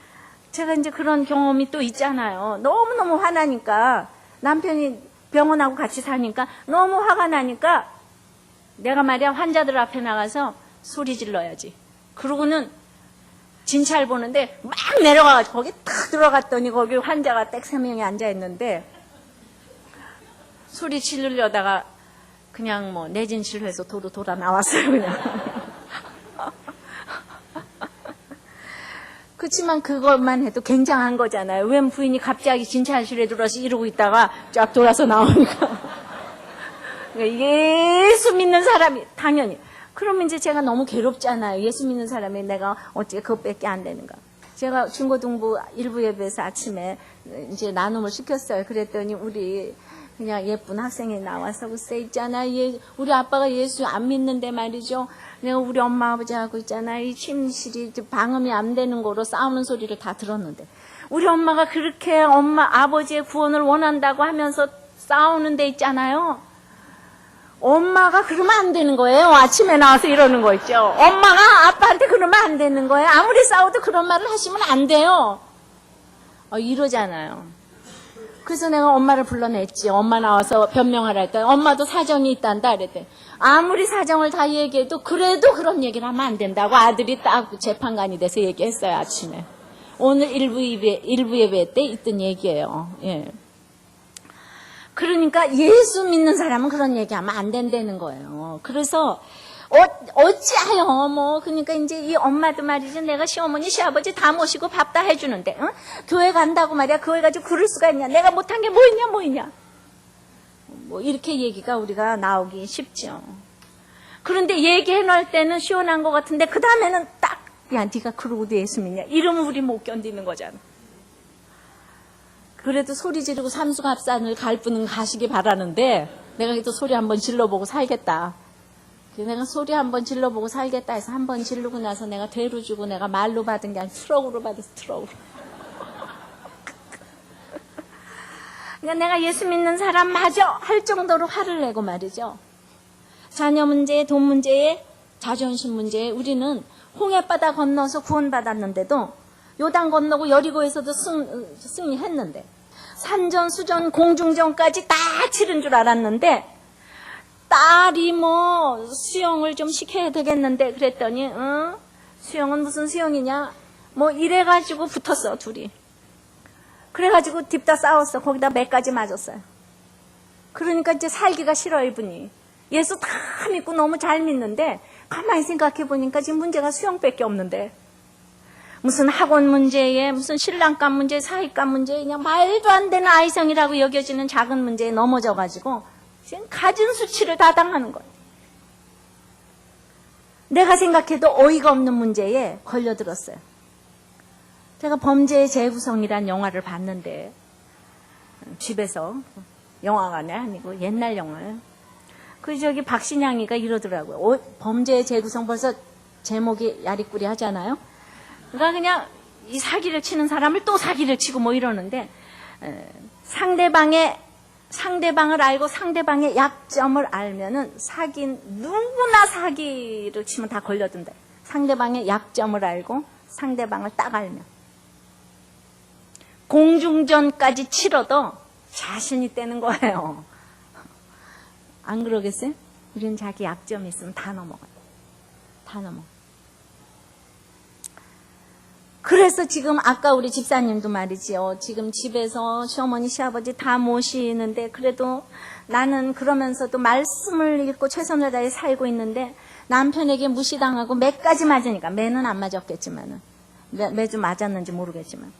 제가 이제 그런 경험이 또 있잖아요. 너무너무 화나니까, 남편이 병원하고 같이 사니까 너무 화가 나니까 내가 말이야 환자들 앞에 나가서 소리 질러야지. 그러고는 진찰 보는데 막 내려가가지고 거기 탁 들어갔더니 거기 환자가 딱 3명이 앉아있는데 소리 지르려다가 그냥 뭐 내진실해서 도로 돌아 나왔어요, 그냥. 그렇지만 그것만 해도 굉장한 거잖아요. 웬 부인이 갑자기 진찰실에 들어서 이러고 있다가 쫙 돌아서 나오니까. 그러니까 예수 믿는 사람이, 당연히. 그러면 이제 제가 너무 괴롭잖아요. 예수 믿는 사람이 내가 어찌 그것밖에 안 되는가. 제가 중고등부 일부 예배에서 아침에 이제 나눔을 시켰어요. 그랬더니 우리 그냥 예쁜 학생이 나와서 글쎄 있잖아. 우리 아빠가 예수 안 믿는데 말이죠. 내가 우리 엄마 아버지하고 있잖아. 이 침실이 방음이 안 되는 거로 싸우는 소리를 다 들었는데. 우리 엄마가 그렇게 아버지의 구원을 원한다고 하면서 싸우는 데 있잖아요. 엄마가 그러면 안 되는 거예요. 아침에 나와서 이러는 거 있죠. 엄마가 아빠한테 그러면 안 되는 거예요. 아무리 싸워도 그런 말을 하시면 안 돼요. 이러잖아요. 그래서 내가 엄마를 불러냈지. 엄마 나와서 변명하라 했더니 엄마도 사정이 있단다 그랬더니 아무리 사정을 다 얘기해도 그래도 그런 얘기를 하면 안 된다고 아들이 딱 재판관이 돼서 얘기했어요. 아침에. 오늘 일부 예배 때 있던 얘기예요. 예. 그러니까 예수 믿는 사람은 그런 얘기하면 안 된다는 거예요. 그래서 어찌하여 그러니까 이제 이 엄마도 말이지 내가 시어머니 시아버지 다 모시고 밥 다 해주는데 교회 간다고 말이야. 교회 가지고 그럴 수가 있냐. 내가 못한 게 뭐 있냐. 뭐 이렇게 얘기가 우리가 나오기 쉽죠. 그런데 얘기해 놓을 때는 시원한 것 같은데 그 다음에는 딱 야 네가 그러고도 예수 믿냐. 이러면 우리 못 견디는 거잖아. 그래도 소리 지르고 삼수갑산을 갈 분은 가시기 바라는데 내가 또 소리 한번 질러보고 살겠다. 내가 소리 한번 질러보고 살겠다 해서 한번 지르고 나서 내가 대로 주고 내가 말로 받은 게 아니라 트럭으로 받았어. 트럭으로. 그러니까 내가 예수 믿는 사람 마저 할 정도로 화를 내고 말이죠. 자녀 문제, 돈 문제에, 자존심 문제에 우리는 홍해바다 건너서 구원받았는데도 요단 건너고 여리고에서도 승리했는데 산전, 수전, 공중전까지 다 치른 줄 알았는데 딸이 수영을 좀 시켜야 되겠는데 그랬더니 수영은 무슨 수영이냐 이래가지고 붙었어 둘이. 그래가지고 딥다 싸웠어. 거기다 매까지 맞았어요. 그러니까 이제 살기가 싫어 이분이. 예수 다 믿고 너무 잘 믿는데 가만히 생각해 보니까 지금 문제가 수영밖에 없는데 무슨 학원 문제에 무슨 신랑감 문제, 사위감 문제에 그냥 말도 안 되는 아이성이라고 여겨지는 작은 문제에 넘어져가지고 지금 가진 수치를 다 당하는 거예요. 내가 생각해도 어이가 없는 문제에 걸려들었어요. 제가 범죄의 재구성이란 영화를 봤는데 집에서 영화관이 아니고 옛날 영화예요. 저기 박신양이가 이러더라고요. 범죄의 재구성 벌써 제목이 야리꾸리 하잖아요. 그러니까 그냥 이 사기를 치는 사람을 또 사기를 치고 이러는데 상대방을 알고 상대방의 약점을 알면은 누구나 사기를 치면 다 걸려든다. 상대방의 약점을 알고 상대방을 딱 알면 공중전까지 치러도 자신 있다는 거예요. 안 그러겠어요? 우리는 자기 약점이 있으면 다 넘어가요. 다 넘어. 그래서 지금 아까 우리 집사님도 말이지요. 지금 집에서 시어머니 시아버지 다 모시는데 그래도 나는 그러면서도 말씀을 읽고 최선을 다해 살고 있는데 남편에게 무시당하고 매까지 맞으니까 매는 안 맞았겠지만은 매주 맞았는지 모르겠지만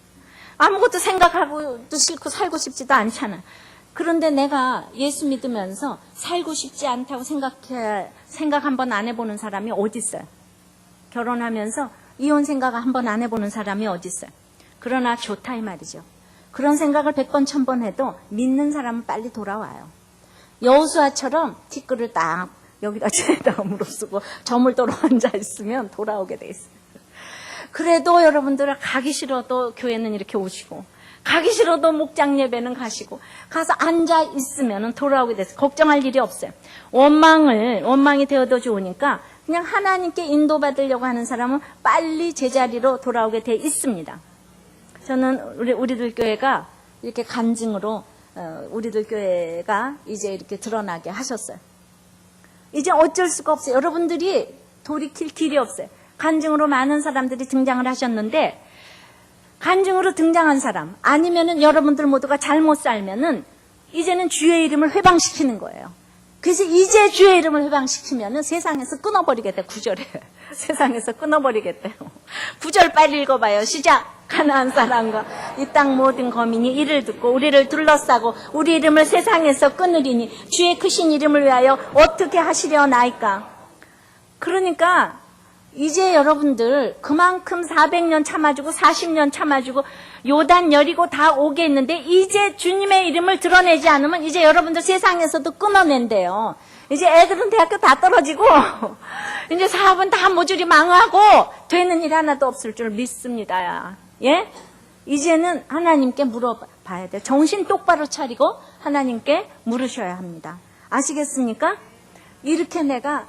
아무것도 생각하고도 싫고 살고 싶지도 않잖아. 그런데 내가 예수 믿으면서 살고 싶지 않다고 생각 한번 안 해보는 사람이 어디 있어요? 결혼하면서 이혼 생각 한번 안 해보는 사람이 어디 있어요? 그러나 좋다 이 말이죠. 그런 생각을 100번 1000번 해도 믿는 사람은 빨리 돌아와요. 여호수아처럼 티끌을 딱 여기다 채에다가 무릅쓰고 저물도로 앉아있으면 돌아오게 돼 있어요. 그래도 여러분들 가기 싫어도 교회는 이렇게 오시고 가기 싫어도 목장 예배는 가시고 가서 앉아있으면 돌아오게 돼서 걱정할 일이 없어요. 원망이 되어도 좋으니까 그냥 하나님께 인도받으려고 하는 사람은 빨리 제자리로 돌아오게 돼 있습니다. 저는 우리들 교회가 이렇게 간증으로 우리들 교회가 이제 이렇게 드러나게 하셨어요. 이제 어쩔 수가 없어요. 여러분들이 돌이킬 길이 없어요. 간증으로 많은 사람들이 등장을 하셨는데, 간증으로 등장한 사람 아니면은 여러분들 모두가 잘못 살면은 이제는 주의 이름을 회방시키는 거예요. 그래서 이제 주의 이름을 회방시키면은 세상에서 끊어버리겠대. 9절에 세상에서 끊어버리겠대요. 9절 빨리 읽어봐요. 시작. 가나안 사람과 이 땅 모든 거민이 이를 듣고 우리를 둘러싸고 우리 이름을 세상에서 끊으리니 주의 크신 이름을 위하여 어떻게 하시려나이까. 그러니까 이제 여러분들 그만큼 400년 참아주고 40년 참아주고 요단 여리고 다 오게 했는데, 이제 주님의 이름을 드러내지 않으면 이제 여러분들 세상에서도 끊어낸대요. 이제 애들은 대학교 다 떨어지고 이제 사업은 다 모조리 망하고 되는 일 하나도 없을 줄 믿습니다. 예? 이제는 하나님께 물어봐야 돼요. 정신 똑바로 차리고 하나님께 물으셔야 합니다. 아시겠습니까? 이렇게 내가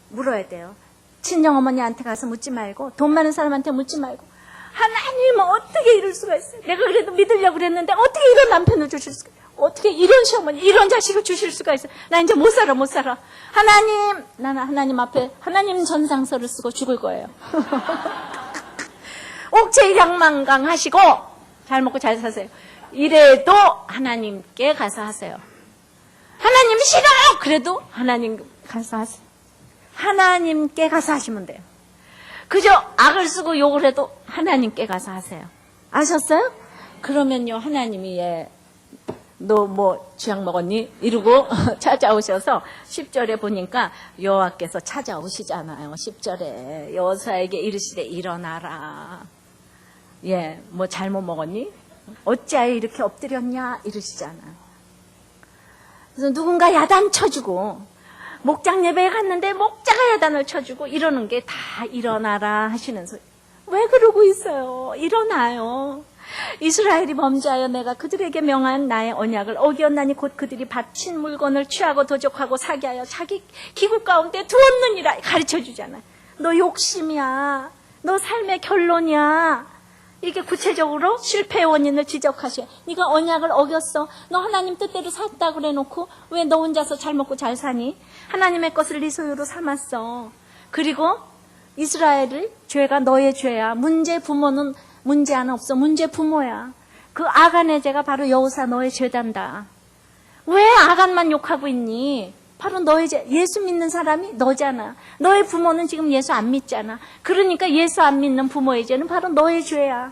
물어야 돼요. 친정어머니한테 가서 묻지 말고, 돈 많은 사람한테 묻지 말고, 하나님은 어떻게 이럴 수가 있어요? 내가 그래도 믿으려고 그랬는데 어떻게 이런 남편을 주실 수가 있어요? 어떻게 이런 시어머니, 이런 자식을 주실 수가 있어요? 나 이제 못 살아. 하나님, 나는 하나님 앞에 하나님 전상서를 쓰고 죽을 거예요. 옥체일양만강 하시고 잘 먹고 잘 사세요. 이래도 하나님께 가서 하세요. 하나님 싫어요. 그래도 하나님 가서 하세요. 하나님께 가서 하시면 돼요. 그저 악을 쓰고 욕을 해도 하나님께 가서 하세요. 아셨어요? 그러면요, 하나님이 너 뭐 쥐약 먹었니? 이러고 찾아오셔서 10절에 보니까 여호와께서 찾아오시잖아요. 10절에 여호사에게 이르시되 일어나라. 예, 뭐 잘못 먹었니? 어찌하여 이렇게 엎드렸냐? 이러시잖아요. 그래서 누군가 야단 쳐주고, 목장 예배에 갔는데 목자가 야단을 쳐주고 이러는 게 다 일어나라 하시는 소리. 왜 그러고 있어요? 일어나요. 이스라엘이 범죄하여 내가 그들에게 명한 나의 언약을 어기었나니 곧 그들이 바친 물건을 취하고 도적하고 사기하여 자기 기구 가운데 두었느니라 가르쳐주잖아요. 너 욕심이야. 너 삶의 결론이야. 이게 구체적으로 실패의 원인을 지적하셔요. 네가 언약을 어겼어. 너 하나님 뜻대로 샀다 그래놓고 왜 너 혼자서 잘 먹고 잘 사니? 하나님의 것을 네 소유로 삼았어. 그리고 이스라엘의 죄가 너의 죄야. 문제 부모는 문제 하나 없어. 문제 부모야. 그 아간의 죄가 바로 여호사 너의 죄단다. 왜 아간만 욕하고 있니? 바로 너의 죄. 예수 믿는 사람이 너잖아. 너의 부모는 지금 예수 안 믿잖아. 그러니까 예수 안 믿는 부모의 죄는 바로 너의 죄야.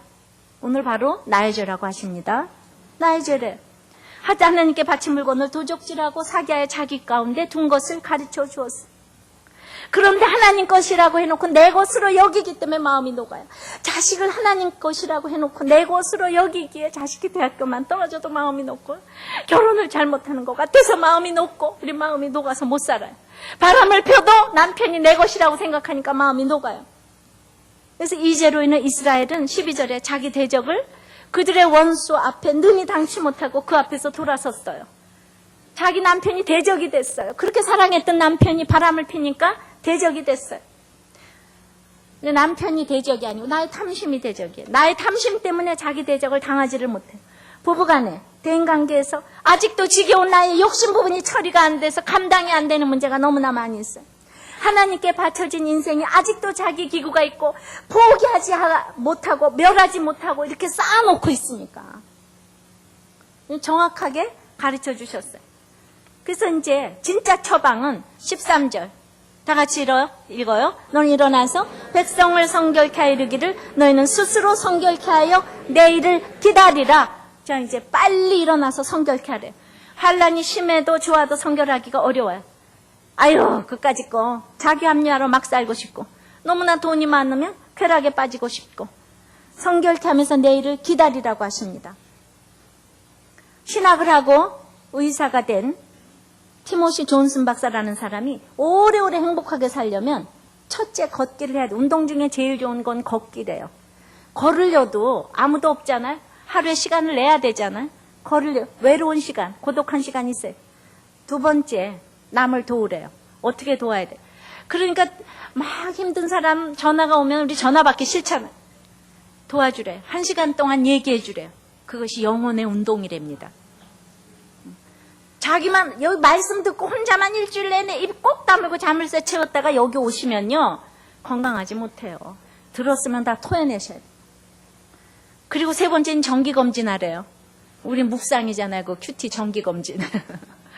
오늘 바로 나의 죄라고 하십니다. 나의 죄래. 하나님께 바친 물건을 도적질하고 사기하여 자기 가운데 둔 것을 가르쳐 주었어. 그런데 하나님 것이라고 해놓고 내 것으로 여기기 때문에 마음이 녹아요. 자식을 하나님 것이라고 해놓고 내 것으로 여기기에 자식이 대학교만 떨어져도 마음이 녹고, 결혼을 잘못하는 것 같아서 마음이 녹고, 우리 마음이 녹아서 못 살아요. 바람을 펴도 남편이 내 것이라고 생각하니까 마음이 녹아요. 그래서 이 죄로 인해 이스라엘은 12절에 자기 대적을 그들의 원수 앞에 능히 당치 못하고 그 앞에서 돌아섰어요. 자기 남편이 대적이 됐어요. 그렇게 사랑했던 남편이 바람을 피니까 대적이 됐어요. 근데 남편이 대적이 아니고 나의 탐심이 대적이에요. 나의 탐심 때문에 자기 대적을 당하지를 못해요. 부부간에 대인관계에서 아직도 지겨운 나의 욕심 부분이 처리가 안 돼서 감당이 안 되는 문제가 너무나 많이 있어요. 하나님께 바쳐진 인생이 아직도 자기 기구가 있고 포기하지 못하고 멸하지 못하고 이렇게 쌓아놓고 있으니까 정확하게 가르쳐 주셨어요. 그래서 이제 진짜 처방은 13절 다 같이 읽어요. 너는 일어나서 백성을 성결케 하여 이르기를 너희는 스스로 성결케 하여 내일을 기다리라. 자, 이제 빨리 일어나서 성결케 하래. 환란이 심해도 좋아도 성결하기가 어려워요. 아유, 그까짓 거 자기 합리화로 막 살고 싶고, 너무나 돈이 많으면 쾌락에 빠지고 싶고, 성결케 하면서 내일을 기다리라고 하십니다. 신학을 하고 의사가 된 티모시 존슨 박사라는 사람이 오래오래 행복하게 살려면 첫째 걷기를 해야 돼. 운동 중에 제일 좋은 건 걷기래요. 걸으려도 아무도 없잖아요. 하루에 시간을 내야 되잖아요. 외로운 시간, 고독한 시간이 있어요. 두 번째, 남을 도우래요. 어떻게 도와야 돼? 그러니까 막 힘든 사람 전화가 오면 우리 전화 받기 싫잖아요. 도와주래요. 1시간 동안 얘기해 주래요. 그것이 영혼의 운동이랍니다. 자기만 여기 말씀 듣고 혼자만 일주일 내내 입 꼭 다물고 잠을 쇠 채웠다가 여기 오시면요 건강하지 못해요. 들었으면 다 토해내셔야 돼요. 그리고 3번째는 정기검진 하래요. 우리 묵상이잖아요. 그 큐티 정기검진.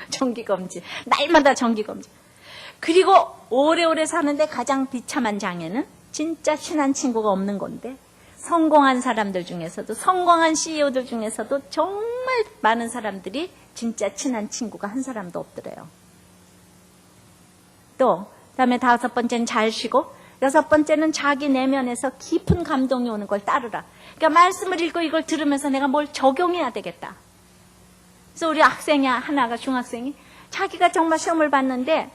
정기검진. 날마다 정기검진. 그리고 오래오래 사는데 가장 비참한 장애는 진짜 친한 친구가 없는 건데 성공한 사람들 중에서도 성공한 CEO들 중에서도 정말 많은 사람들이 진짜 친한 친구가 한 사람도 없더래요. 또 그다음에 5번째는 잘 쉬고 6번째는 자기 내면에서 깊은 감동이 오는 걸 따르라. 그러니까 말씀을 읽고 이걸 들으면서 내가 뭘 적용해야 되겠다. 그래서 우리 학생이 하나가 중학생이 자기가 정말 시험을 봤는데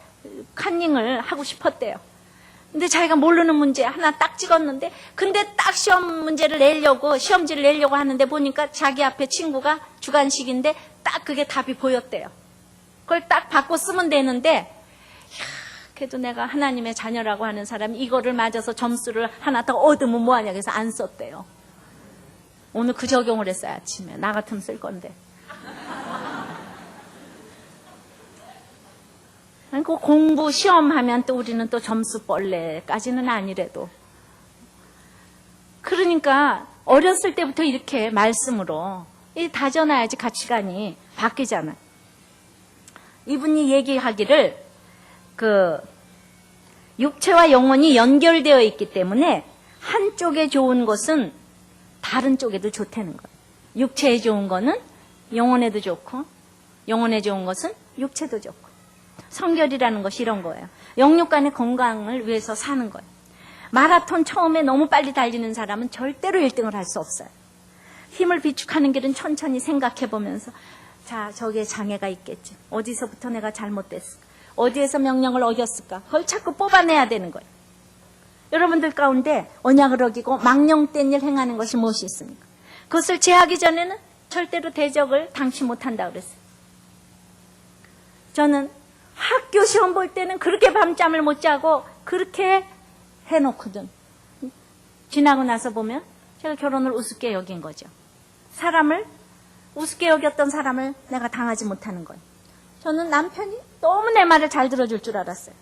카닝을 하고 싶었대요. 근데 자기가 모르는 문제 하나 딱 찍었는데 근데 딱 시험 문제를 내려고 시험지를 내려고 하는데 보니까 자기 앞에 친구가 주관식인데 딱 그게 답이 보였대요. 그걸 딱 바꿔 쓰면 되는데 그래도 내가 하나님의 자녀라고 하는 사람이 이거를 맞아서 점수를 하나 더 얻으면 뭐하냐 그래서 안 썼대요. 오늘 그 적용을 했어요. 아침에. 나 같으면 쓸 건데. 그 공부 시험하면 또 우리는 또 점수 벌레까지는 아니래도. 그러니까 어렸을 때부터 이렇게 말씀으로 다져놔야지 가치관이 바뀌잖아요. 이분이 얘기하기를 육체와 영혼이 연결되어 있기 때문에 한쪽에 좋은 것은 다른 쪽에도 좋다는 거예요. 육체에 좋은 거는 영혼에도 좋고 영혼에 좋은 것은 육체도 좋고 성결이라는 것이 이런 거예요. 영육 간의 건강을 위해서 사는 거예요. 마라톤 처음에 너무 빨리 달리는 사람은 절대로 1등을 할 수 없어요. 힘을 비축하는 길은 천천히 생각해 보면서 자, 저기에 장애가 있겠지. 어디서부터 내가 잘못됐을까? 어디에서 명령을 어겼을까? 그걸 자꾸 뽑아내야 되는 거예요. 여러분들 가운데 언약을 어기고 망령된 일 행하는 것이 무엇이 있습니까? 그것을 제하기 전에는 절대로 대적을 당치 못한다 그랬어요. 저는 학교 시험 볼 때는 그렇게 밤잠을 못 자고 그렇게 해놓거든. 지나고 나서 보면 제가 결혼을 우습게 여긴 거죠. 사람을 우습게 여겼던 사람을 내가 당하지 못하는 거예요. 저는 남편이 너무 내 말을 잘 들어줄 줄 알았어요.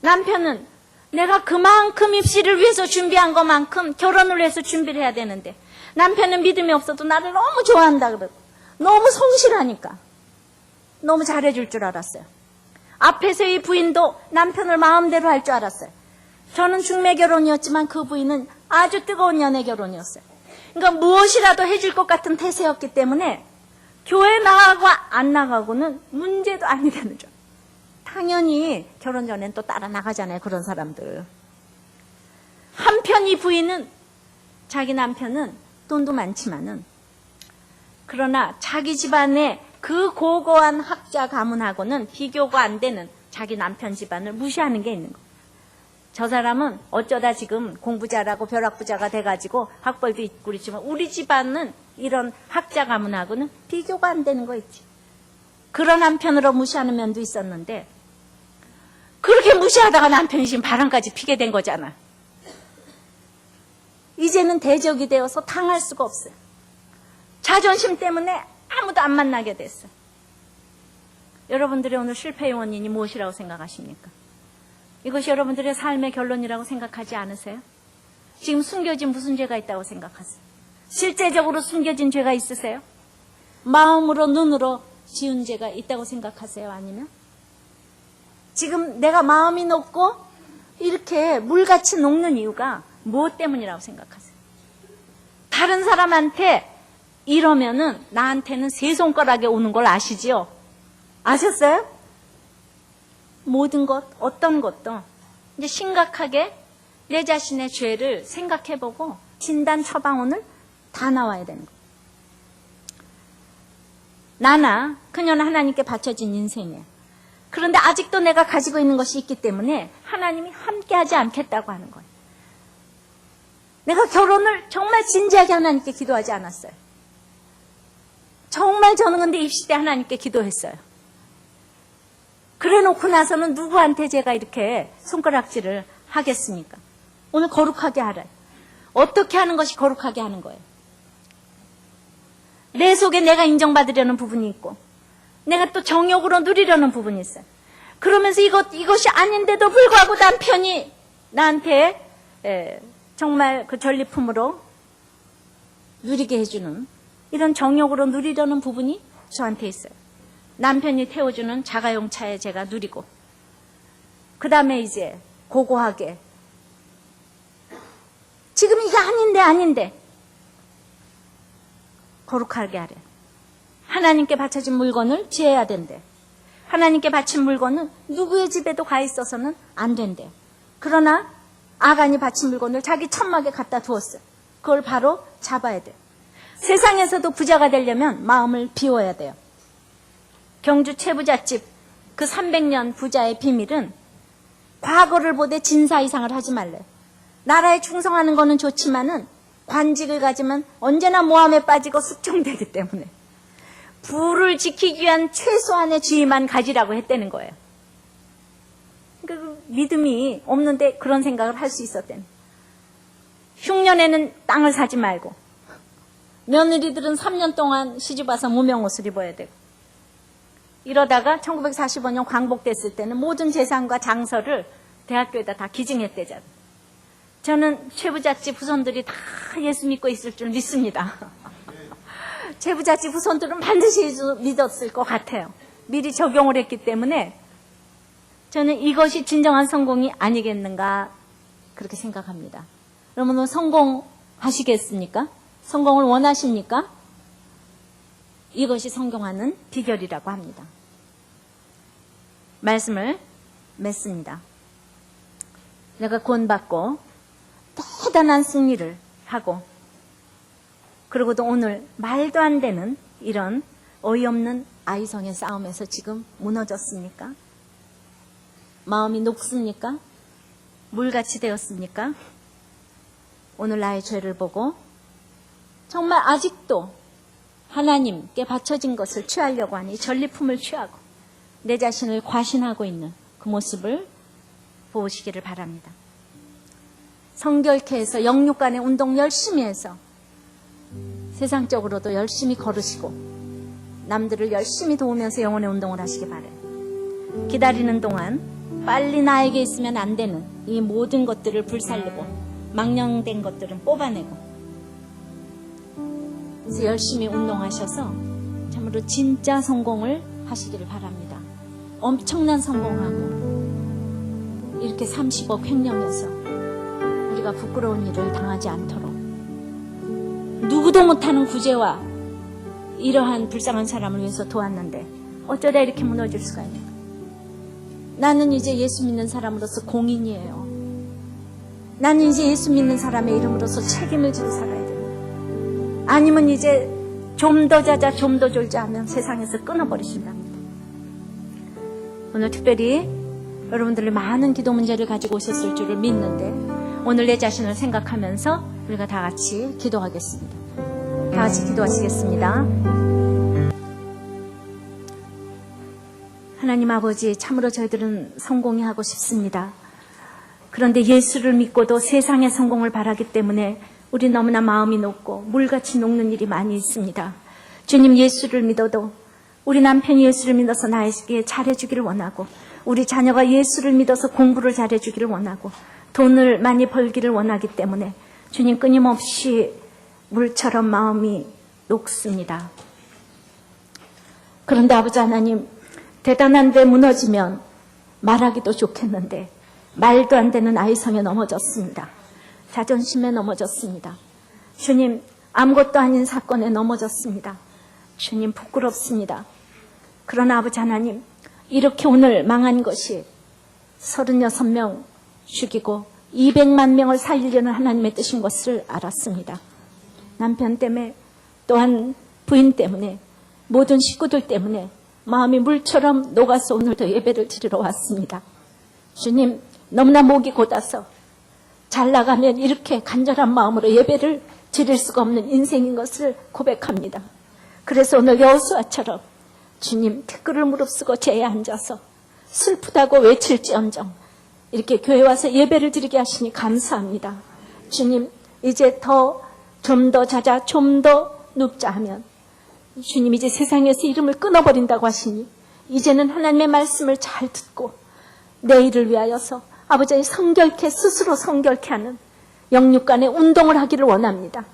남편은 내가 그만큼 입시를 위해서 준비한 것만큼 결혼을 위해서 준비를 해야 되는데 남편은 믿음이 없어도 나를 너무 좋아한다 그러고 너무 성실하니까 너무 잘해줄 줄 알았어요. 앞에서의 부인도 남편을 마음대로 할 줄 알았어요. 저는 중매 결혼이었지만 그 부인은 아주 뜨거운 연애 결혼이었어요. 그러니까 무엇이라도 해줄 것 같은 태세였기 때문에 교회 나가고 안 나가고는 문제도 아니 되는 줄. 당연히 결혼 전엔 또 따라 나가잖아요. 그런 사람들. 한편 이 부인은 자기 남편은 돈도 많지만은 그러나 자기 집안의 그 고고한 학자 가문하고는 비교가 안 되는 자기 남편 집안을 무시하는 게 있는 거예요. 저 사람은 어쩌다 지금 공부 잘하고 벼락부자가 돼가지고 학벌도 있고 그렇지만 우리 집안은 이런 학자 가문하고는 비교가 안 되는 거 있지. 그런 한편으로 무시하는 면도 있었는데 그렇게 무시하다가 남편이 지금 바람까지 피게 된 거잖아. 이제는 대적이 되어서 당할 수가 없어요. 자존심 때문에 아무도 안 만나게 됐어요. 여러분들의 오늘 실패의 원인이 무엇이라고 생각하십니까? 이것이 여러분들의 삶의 결론이라고 생각하지 않으세요? 지금 숨겨진 무슨 죄가 있다고 생각하세요? 실제적으로 숨겨진 죄가 있으세요? 마음으로 눈으로 지은 죄가 있다고 생각하세요? 아니면? 지금 내가 마음이 높고 이렇게 물같이 녹는 이유가 무엇 때문이라고 생각하세요? 다른 사람한테 이러면은 나한테는 3손가락에 오는 걸 아시지요? 아셨어요? 모든 것, 어떤 것도 이제 심각하게 내 자신의 죄를 생각해보고 진단 처방원을 다 나와야 되는 거예요. 나나 그녀는 하나님께 바쳐진 인생이에요. 그런데 아직도 내가 가지고 있는 것이 있기 때문에 하나님이 함께하지 않겠다고 하는 거예요. 내가 결혼을 정말 진지하게 하나님께 기도하지 않았어요. 정말 저는 근데 입시 때 하나님께 기도했어요. 그래 놓고 나서는 누구한테 제가 이렇게 손가락질을 하겠습니까? 오늘 거룩하게 하래. 어떻게 하는 것이 거룩하게 하는 거예요? 내 속에 내가 인정받으려는 부분이 있고 내가 또 정욕으로 누리려는 부분이 있어요. 그러면서 이것이 아닌데도 불구하고 남편이 나한테 정말 그 전리품으로 누리게 해주는 이런 정욕으로 누리려는 부분이 저한테 있어요. 남편이 태워주는 자가용차에 제가 누리고 그 다음에 이제 고고하게 지금 이게 아닌데 거룩하게 하래. 하나님께 바쳐진 물건을 지어야 된대. 하나님께 바친 물건은 누구의 집에도 가 있어서는 안 된대. 그러나 아간이 바친 물건을 자기 천막에 갖다 두었어요. 그걸 바로 잡아야 돼요. 세상에서도 부자가 되려면 마음을 비워야 돼요. 경주 최부잣집 그 300년 부자의 비밀은 과거를 보되 진사 이상을 하지 말래요. 나라에 충성하는 거는 좋지만은 관직을 가지면 언제나 모함에 빠지고 숙청되기 때문에 부를 지키기 위한 최소한의 지위만 가지라고 했다는 거예요. 그 믿음이 없는데 그런 생각을 할 수 있었대는. 흉년에는 땅을 사지 말고 며느리들은 3년 동안 시집와서 무명옷을 입어야 되고 이러다가 1945년 광복됐을 때는 모든 재산과 장서를 대학교에다 다 기증했대잖아요. 저는 최부잣집 후손들이 다 예수 믿고 있을 줄 믿습니다. 최부잣집 후손들은 반드시 예수 믿었을 것 같아요. 미리 적용을 했기 때문에 저는 이것이 진정한 성공이 아니겠는가 그렇게 생각합니다. 여러분 성공하시겠습니까? 성공을 원하십니까? 이것이 성공하는 비결이라고 합니다. 말씀을 맺습니다. 내가 구원받고 대단한 승리를 하고 그리고도 오늘 말도 안 되는 이런 어이없는 아이성의 싸움에서 지금 무너졌습니까? 마음이 녹습니까? 물같이 되었습니까? 오늘 나의 죄를 보고 정말 아직도 하나님께 바쳐진 것을 취하려고 하니 전리품을 취하고 내 자신을 과신하고 있는 그 모습을 보시기를 바랍니다. 성결케 해서 영육간의 운동 열심히 해서 세상적으로도 열심히 걸으시고 남들을 열심히 도우면서 영혼의 운동을 하시기 바라요. 기다리는 동안 빨리 나에게 있으면 안 되는 이 모든 것들을 불살르고 망령된 것들은 뽑아내고 그래서 열심히 운동하셔서 참으로 진짜 성공을 하시기를 바랍니다. 엄청난 성공하고 이렇게 30억 횡령해서 우리가 부끄러운 일을 당하지 않도록 누구도 못하는 구제와 이러한 불쌍한 사람을 위해서 도왔는데 어쩌다 이렇게 무너질 수가 있는가. 나는 이제 예수 믿는 사람으로서 공인이에요. 나는 이제 예수 믿는 사람의 이름으로서 책임을 지고 살아야 됩니다. 아니면 이제 좀 더 자자 좀 더 졸자 하면 세상에서 끊어버리신답니다. 오늘 특별히 여러분들이 많은 기도 문제를 가지고 오셨을 줄을 믿는데 오늘 내 자신을 생각하면서 우리가 다 같이 기도하겠습니다. 다 같이 기도하시겠습니다. 하나님 아버지, 참으로 저희들은 성공이 하고 싶습니다. 그런데 예수를 믿고도 세상의 성공을 바라기 때문에 우리 너무나 마음이 녹고 물같이 녹는 일이 많이 있습니다. 주님, 예수를 믿어도 우리 남편이 예수를 믿어서 나에게 잘해주기를 원하고 우리 자녀가 예수를 믿어서 공부를 잘해주기를 원하고 돈을 많이 벌기를 원하기 때문에 주님 끊임없이 물처럼 마음이 녹습니다. 그런데 아버지 하나님, 대단한데 무너지면 말하기도 좋겠는데 말도 안 되는 아이성에 넘어졌습니다. 자존심에 넘어졌습니다. 주님, 아무것도 아닌 사건에 넘어졌습니다. 주님, 부끄럽습니다. 그러나 아버지 하나님, 이렇게 오늘 망한 것이 36명 죽이고 200만 명을 살리려는 하나님의 뜻인 것을 알았습니다. 남편 때문에 또한 부인 때문에 모든 식구들 때문에 마음이 물처럼 녹아서 오늘도 예배를 드리러 왔습니다. 주님, 너무나 목이 곧아서 잘 나가면 이렇게 간절한 마음으로 예배를 드릴 수가 없는 인생인 것을 고백합니다. 그래서 오늘 여호수아처럼 주님 티끌을 무릅쓰고 제에 앉아서 슬프다고 외칠지언정 이렇게 교회 와서 예배를 드리게 하시니 감사합니다. 주님, 이제 좀 더 자자, 좀 더 눕자 하면 주님 이제 세상에서 이름을 끊어버린다고 하시니 이제는 하나님의 말씀을 잘 듣고 내일을 위하여서 아버지 성결케 스스로 성결케 하는 영육간의 운동을 하기를 원합니다.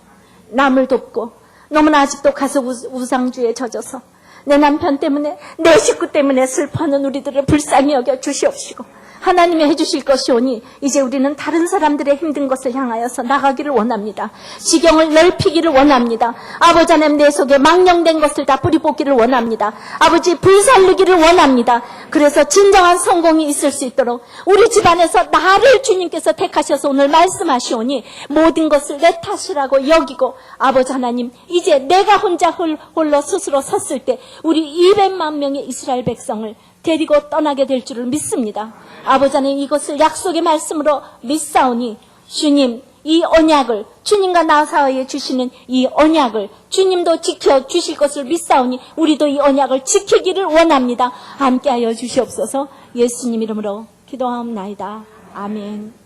남을 돕고 너무나 아직도 가속 우상주의에 젖어서 내 남편 때문에 내 식구 때문에 슬퍼하는 우리들을 불쌍히 여겨 주시옵시고 하나님이 해주실 것이 오니 이제 우리는 다른 사람들의 힘든 것을 향하여서 나가기를 원합니다. 지경을 넓히기를 원합니다. 아버지 하나님 내 속에 망령된 것을 다 뿌리 뽑기를 원합니다. 아버지 불살르기를 원합니다. 그래서 진정한 성공이 있을 수 있도록 우리 집안에서 나를 주님께서 택하셔서 오늘 말씀하시오니 모든 것을 내 탓이라고 여기고 아버지 하나님 이제 내가 혼자 홀로 스스로 섰을 때 우리 200만 명의 이스라엘 백성을 데리고 떠나게 될 줄을 믿습니다. 아버지 하나님 이것을 약속의 말씀으로 믿사오니 주님 이 언약을 주님과 나 사이에 주시는 이 언약을 주님도 지켜주실 것을 믿사오니 우리도 이 언약을 지키기를 원합니다. 함께하여 주시옵소서. 예수님 이름으로 기도하옵나이다. 아멘.